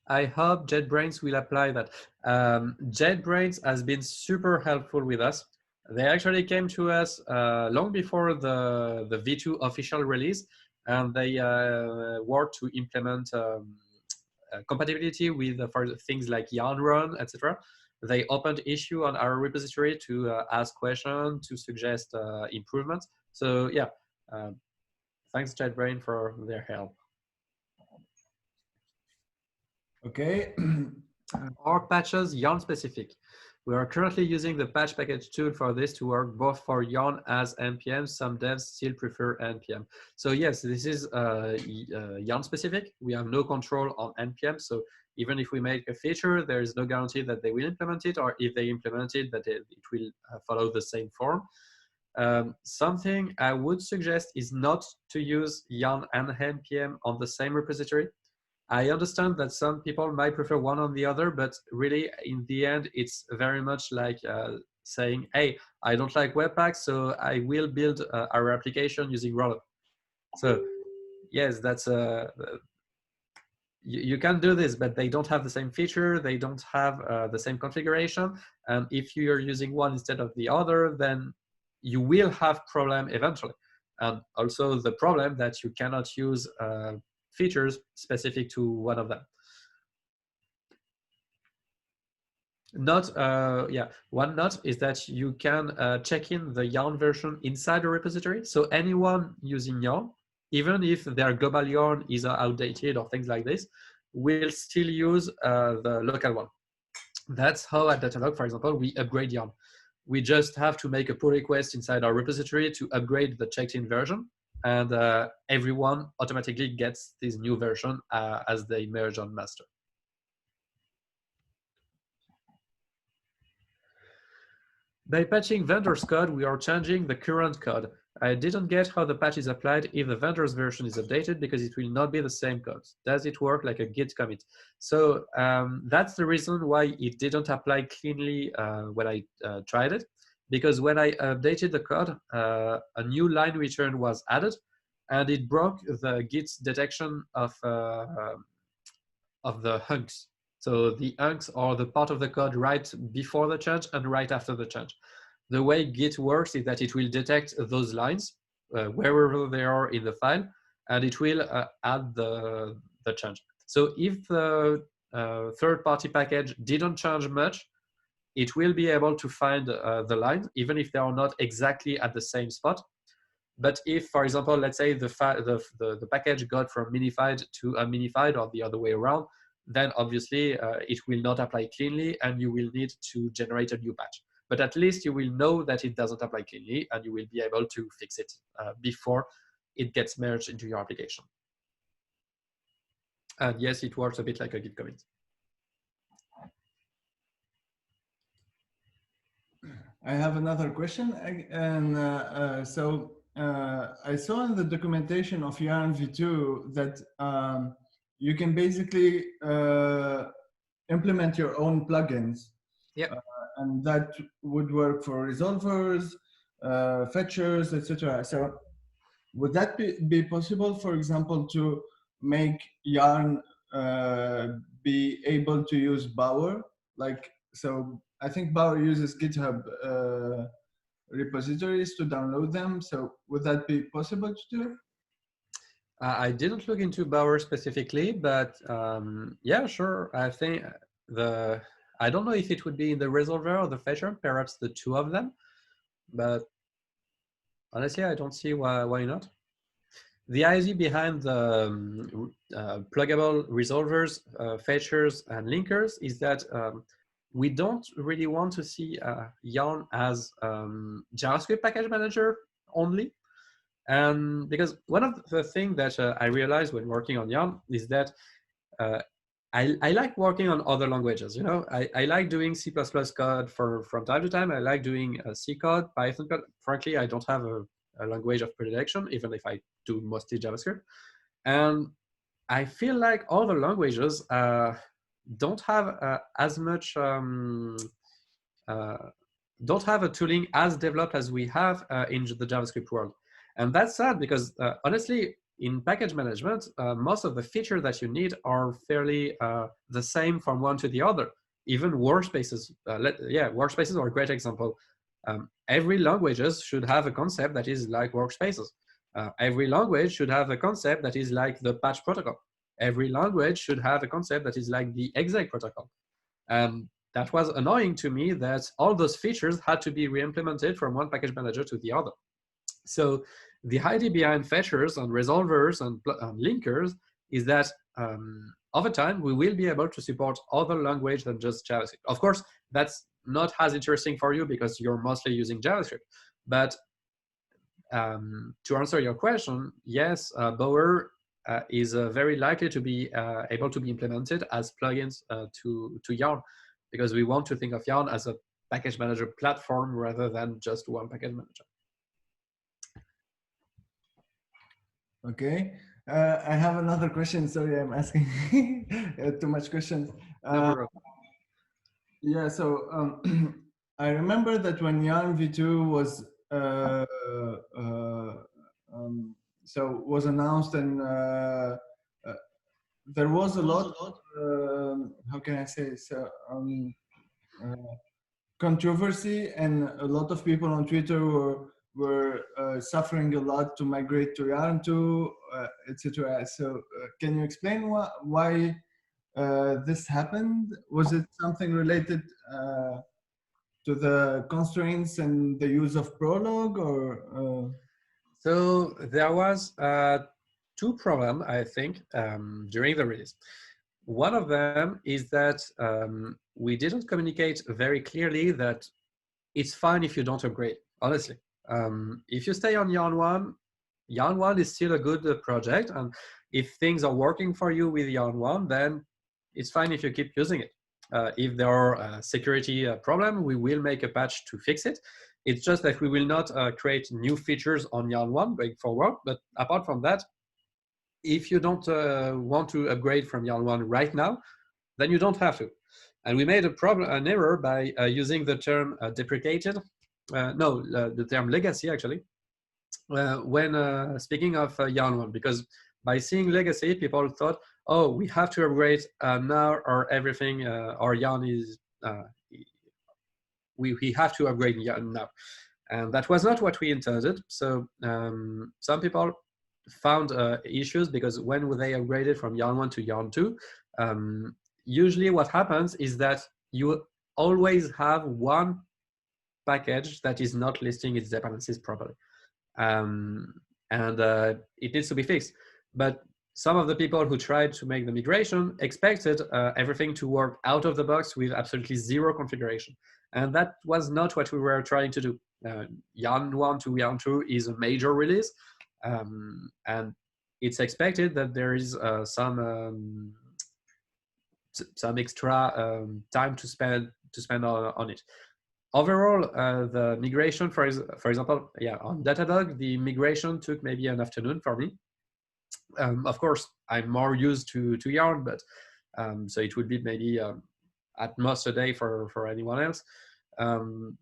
I hope JetBrains will apply that. JetBrains has been super helpful with us. They actually came to us long before the V2 official release, and they worked to implement compatibility with for things like Yarn Run, etc. They opened issue on our repository to ask questions, to suggest improvements. So yeah, thanks JetBrains for their help. okay. Our patches Yarn specific. We are currently using the patch package tool for this to work both for Yarn as NPM. Some devs still prefer NPM. So yes, this is Yarn specific. We have no control on NPM. So even if we make a feature, there is no guarantee that they will implement it, or if they implement it, that it will follow the same form. Something I would suggest is not to use Yarn and NPM on the same repository. I understand that some people might prefer one on the other, but really, in the end, it's very much like saying, hey, I don't like Webpack, so I will build our application using Rollup. So yes, that's you can do this, but they don't have the same feature. They don't have the same configuration. And if you're using one instead of the other, then you will have problem eventually. And also the problem that you cannot use features specific to one of them. One note is that you can check in the Yarn version inside the repository. So anyone using Yarn, even if their global Yarn is outdated or things like this, will still use the local one. That's how at Datadog, for example, we upgrade Yarn. We just have to make a pull request inside our repository to upgrade the checked-in version, and everyone automatically gets this new version as they merge on master. By patching vendor's code, we are changing the current code. I didn't get how the patch is applied if the vendor's version is updated, because it will not be the same code. Does it work like a git commit? So that's the reason why it didn't apply cleanly when I tried it, because when I updated the code, a new line return was added, and it broke the git detection of the hunks. So the hunks are the part of the code right before the change and right after the change. The way Git works is that it will detect those lines wherever they are in the file, and it will add the change. So if the third-party package didn't change much, it will be able to find the lines, even if they are not exactly at the same spot. But if, for example, let's say the package got from minified to unminified or the other way around, then obviously it will not apply cleanly and you will need to generate a new patch. But at least you will know that it doesn't apply cleanly and you will be able to fix it before it gets merged into your application. And yes, it works a bit like a Git commit. I have another question, and I saw in the documentation of Yarn v2 that you can basically implement your own plugins. Yep. And that would work for resolvers, fetchers, etc. So would that be possible, for example, to make Yarn be able to use Bower? Like, so I think Bower uses GitHub repositories to download them. So would that be possible to do? I didn't look into Bower specifically, but yeah, sure. I think I don't know if it would be in the resolver or the fetcher, perhaps the two of them, but honestly, I don't see why not. The idea behind the pluggable resolvers, fetchers, and linkers is that we don't really want to see Yarn as JavaScript package manager only. And because one of the things that I realized when working on Yarn is that I like working on other languages. You know, I like doing C++ code from time to time. I like doing C code, Python code. Frankly, I don't have a language of predilection, even if I do mostly JavaScript. And I feel like other languages don't have as much, don't have a tooling as developed as we have in the JavaScript world. And that's sad because honestly, in package management, most of the features that you need are fairly the same from one to the other. Even workspaces, workspaces are a great example. Every languages should have a concept that is like workspaces. Every language should have a concept that is like the patch protocol. Every language should have a concept that is like the exec protocol. That was annoying to me that all those features had to be re-implemented from one package manager to the other. So the idea behind fetchers and resolvers and linkers is that over time, we will be able to support other language than just JavaScript. Of course, that's not as interesting for you because you're mostly using JavaScript. But to answer your question, yes, Bower is very likely to be able to be implemented as plugins to Yarn, because we want to think of Yarn as a package manager platform rather than just one package manager. Okay. I have another question. Sorry, I'm asking too much questions. No problem. Yeah, so I remember that when Yarn v2 was was announced, and there was a lot. How can I say so? Controversy, and a lot of people on Twitter were suffering a lot to migrate to Yarn 2, etc. So can you explain why this happened? Was it something related to the constraints and the use of Prolog, or? So there was two problems, I think, during the release. One of them is that we didn't communicate very clearly that it's fine if you don't upgrade, honestly. If you stay on Yarn 1 is still a good project. And if things are working for you with Yarn 1, then it's fine if you keep using it. If there are a security problem, we will make a patch to fix it. It's just that we will not create new features on Yarn 1 going forward. But apart from that, if you don't want to upgrade from Yarn 1 right now, then you don't have to. And we made an error by using the term deprecated. The term legacy, actually, when speaking of Yarn 1, because by seeing legacy, people thought, oh, we have to upgrade now, or everything, or Yarn is, we have to upgrade Yarn now. And that was not what we intended. So some people found issues because when they upgraded from Yarn 1 to Yarn 2, usually what happens is that you always have one package that is not listing its dependencies properly. And it needs to be fixed. But some of the people who tried to make the migration expected everything to work out of the box with absolutely zero configuration. And that was not what we were trying to do. Yarn 1 to Yarn 2 is a major release. And it's expected that there is some extra time to spend on it. Overall, the migration, for example, on Datadog, the migration took maybe an afternoon for me. Of course, I'm more used to Yarn, but so it would be maybe at most a day for anyone else.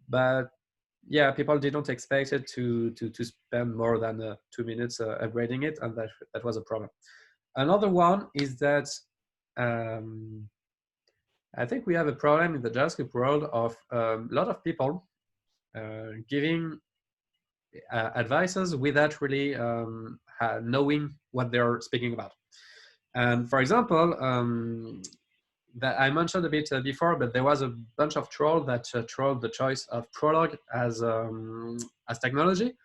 But yeah, people didn't expect it to spend more than 2 minutes upgrading it, and that was a problem. Another one is that I think we have a problem in the JavaScript world of a lot of people giving advices without really knowing what they're speaking about. And for example, that I mentioned a bit before, but there was a bunch of trolls that trolled the choice of Prolog as technology.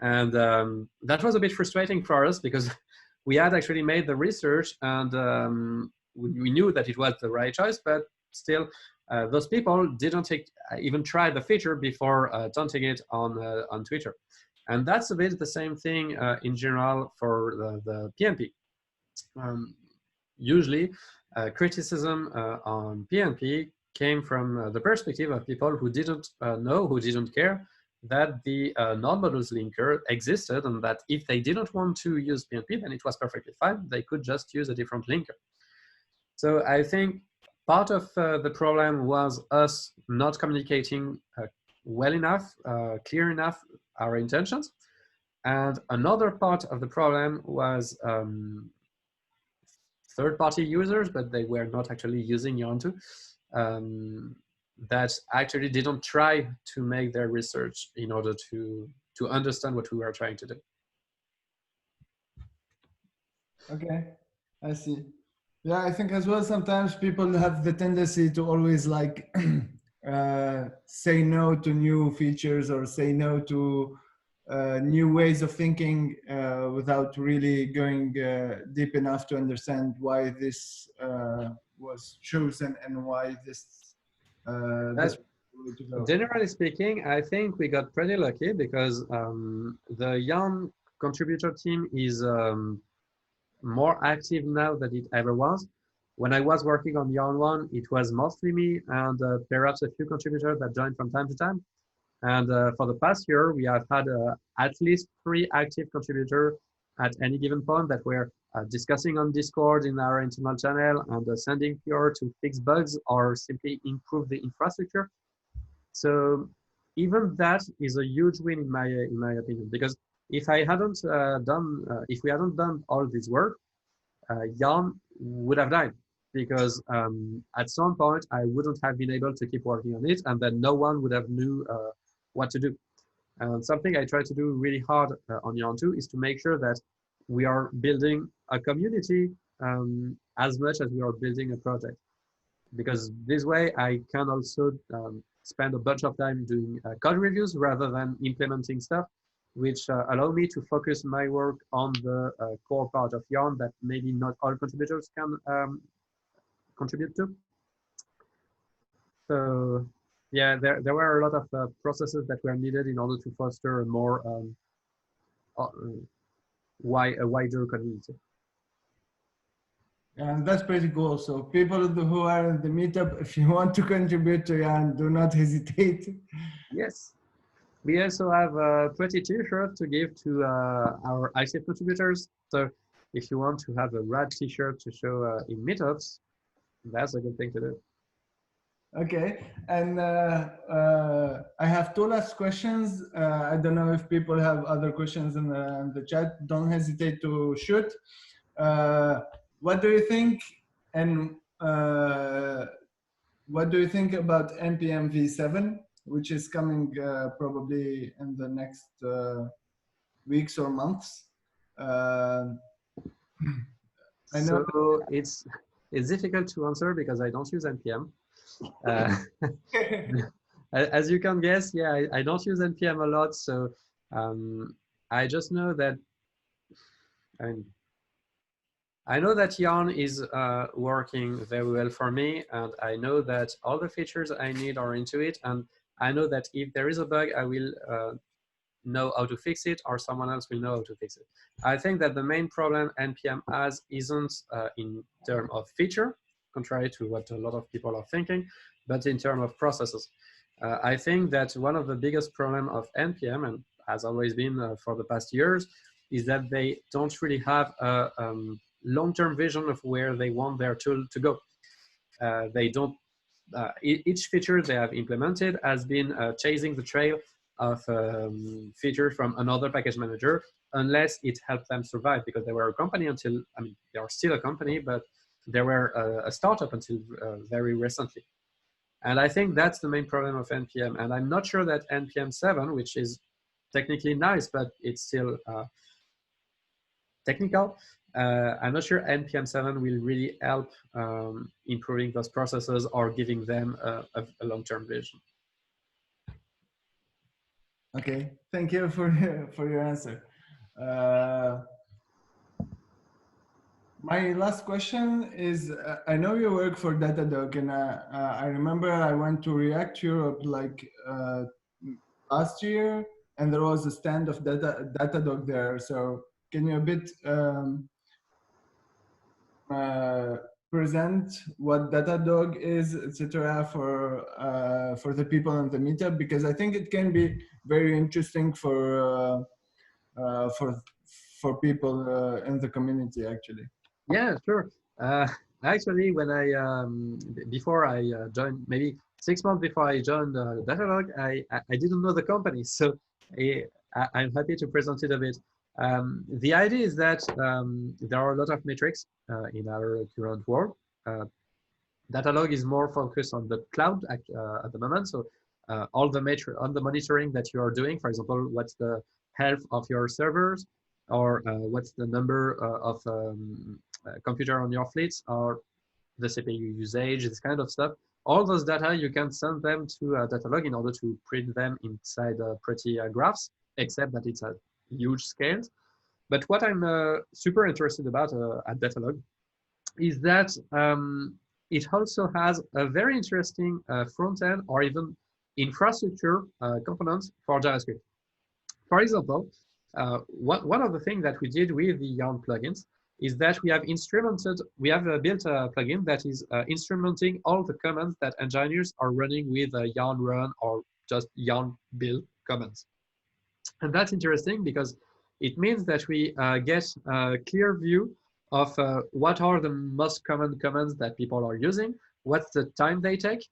And that was a bit frustrating for us because we had actually made the research and we knew that it was the right choice, but still those people didn't even try the feature before taunting it on Twitter. And that's a bit the same thing in general for the PNP. Usually criticism on PNP came from the perspective of people who didn't know, who didn't care that the non-models linker existed, and that if they didn't want to use PNP, then it was perfectly fine. They could just use a different linker. So I think part of the problem was us not communicating well enough, clear enough our intentions. And another part of the problem was third-party users, but they were not actually using Yarn 2, that actually didn't try to make their research in order to understand what we were trying to do. Okay, I see. Yeah, I think as well sometimes people have the tendency to always like say no to new features or say no to new ways of thinking without really going deep enough to understand why this was chosen and why this this way to go. Generally speaking, I think we got pretty lucky because the Yarn contributor team is more active now than it ever was. When I was working on Yarn 1, it was mostly me and perhaps a few contributors that joined from time to time. And for the past year, we have had at least 3 active contributors at any given point that were discussing on Discord in our internal channel and sending PR to fix bugs or simply improve the infrastructure. So even that is a huge win in my opinion, because if I hadn't if we hadn't done all this work, Yarn would have died, because at some point I wouldn't have been able to keep working on it, and then no one would have knew what to do. And something I try to do really hard on Yarn 2 is to make sure that we are building a community as much as we are building a project, because this way I can also spend a bunch of time doing code reviews rather than implementing stuff, which allow me to focus my work on the core part of Yarn that maybe not all contributors can contribute to. So yeah, there were a lot of processes that were needed in order to foster a more wider community. And that's pretty cool. So people who are in the meetup, if you want to contribute to Yarn, do not hesitate. Yes. We also have a pretty t-shirt to give to our active contributors. So if you want to have a rad t-shirt to show in meetups, that's a good thing to do. Okay, and I have 2 last questions. I don't know if people have other questions in the chat. Don't hesitate to shoot. What do you think, and what do you think about NPM v7, which is coming probably in the next weeks or months? Uh, I know. So it's difficult to answer because I don't use npm. Uh, as you can guess, yeah, I don't use npm a lot, so I just know that I mean, I know that Yarn is working very well for me, and I know that all the features I need are into it, and I know that if there is a bug, I will know how to fix it, or someone else will know how to fix it. I think that the main problem NPM has isn't in terms of feature, contrary to what a lot of people are thinking, but in terms of processes. I think that one of the biggest problem of NPM, and has always been for the past years, is that they don't really have a long-term vision of where they want their tool to go. They don't each feature they have implemented has been chasing the trail of feature from another package manager, unless it helped them survive, because they were a company until, I mean, they are still a company, but they were a startup until very recently. And I think that's the main problem of NPM. And I'm not sure that NPM 7, which is technically nice, but it's still technical. I'm not sure NPM 7 will really help improving those processes or giving them a long-term vision. Okay, thank you for your answer. My last question is, I know you work for Datadog, and I remember I went to React Europe like last year, and there was a stand of Datadog there. So can you a bit present what Datadog is, etc., for the people on the meetup? Because I think it can be very interesting for people in the community, actually. Yeah, sure. Actually, when before I joined, maybe 6 months before I joined Datadog, I didn't know the company, so I'm happy to present it a bit. The idea is that there are a lot of metrics in our current world. Datadog is more focused on the cloud at the moment, so all the on the monitoring that you are doing, for example, what's the health of your servers, or what's the number of computer on your fleets, or the CPU usage, this kind of stuff. All those data, you can send them to Datadog in order to print them inside pretty graphs, except that it's a huge scale. But what I'm super interested about at Datadog is that it also has a very interesting front end or even infrastructure components for JavaScript. For example, one of the things that we did with the Yarn plugins is that we have built a plugin that is instrumenting all the commands that engineers are running with Yarn run or just Yarn build commands. And that's interesting because it means that we get a clear view of what are the most common commands that people are using, what's the time they take.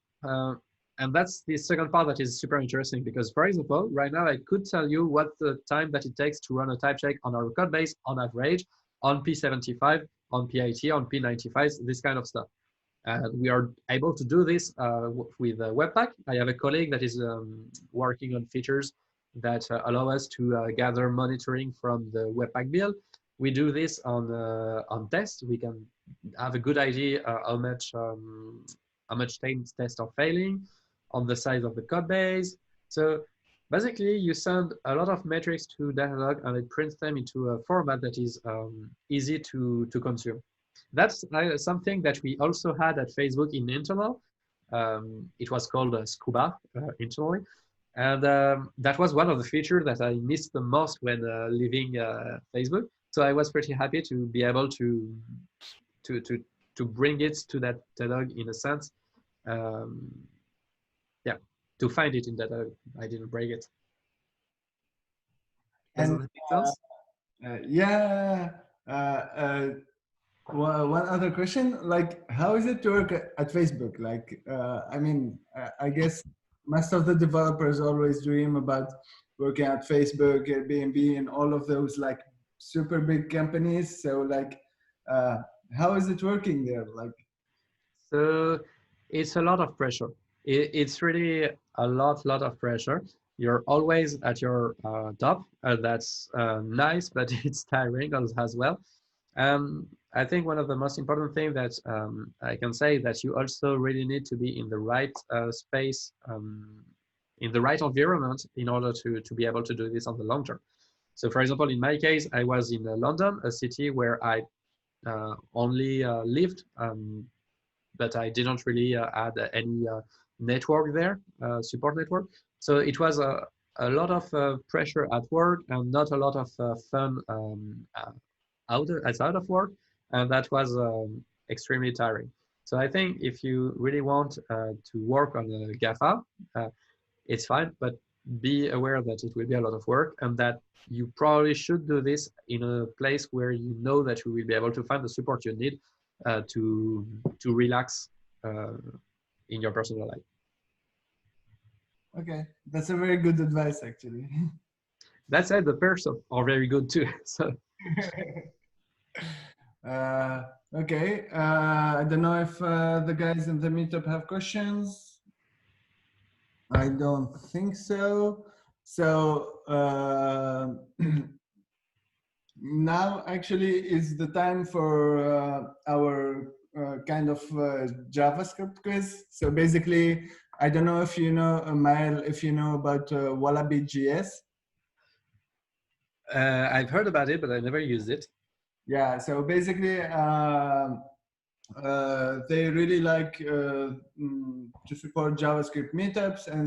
And that's the second part that is super interesting because, for example, right now I could tell you what's the time that it takes to run a type check on our code base on average, on P75, on P80, on P95, this kind of stuff. We are able to do this with Webpack. I have a colleague that is working on features that allow us to gather monitoring from the Webpack build. We do this on tests. We can have a good idea how much tests are failing, on the size of the code base. So basically, you send a lot of metrics to Datadog, and it prints them into a format that is easy to consume. That's something that we also had at Facebook in internal. It was called Scuba internally. And that was one of the features that I missed the most when leaving Facebook. So I was pretty happy to be able to bring it to that Datadog in a sense. Yeah, to find it in Datadog. I didn't break it. Does And that make sense? yeah, one other question, like, how is it to work at Facebook? Like, I mean, I guess most of the developers always dream about working at Facebook, Airbnb, and all of those like super big companies. So, like, how is it working there? Like, So it's a lot of pressure. It's really a lot of pressure. you're always at your top. That's nice, but it's tiring as well. I think one of the most important things that I can say that you also really need to be in the right space, in the right environment in order to be able to do this on the long term. So for example, in my case, I was in London, a city where I only lived, but I didn't really add any network there, support network. So it was a lot of pressure at work and not a lot of fun outside of work, and that was extremely tiring. So I think if you really want to work on a GAFA, it's fine, but be aware that it will be a lot of work and that you probably should do this in a place where you know that you will be able to find the support you need to relax uh, in your personal life. Okay, that's a very good advice, actually. That said, the perks are very good too. So uh, okay, I don't know if the guys in the meetup have questions. I don't think so. So now actually is the time for our kind of JavaScript quiz. So basically, I don't know if you know, Mael, if you know about Wallaby JS. I've heard about it, but I never used it. Yeah, so basically, they really like to support JavaScript meetups, and so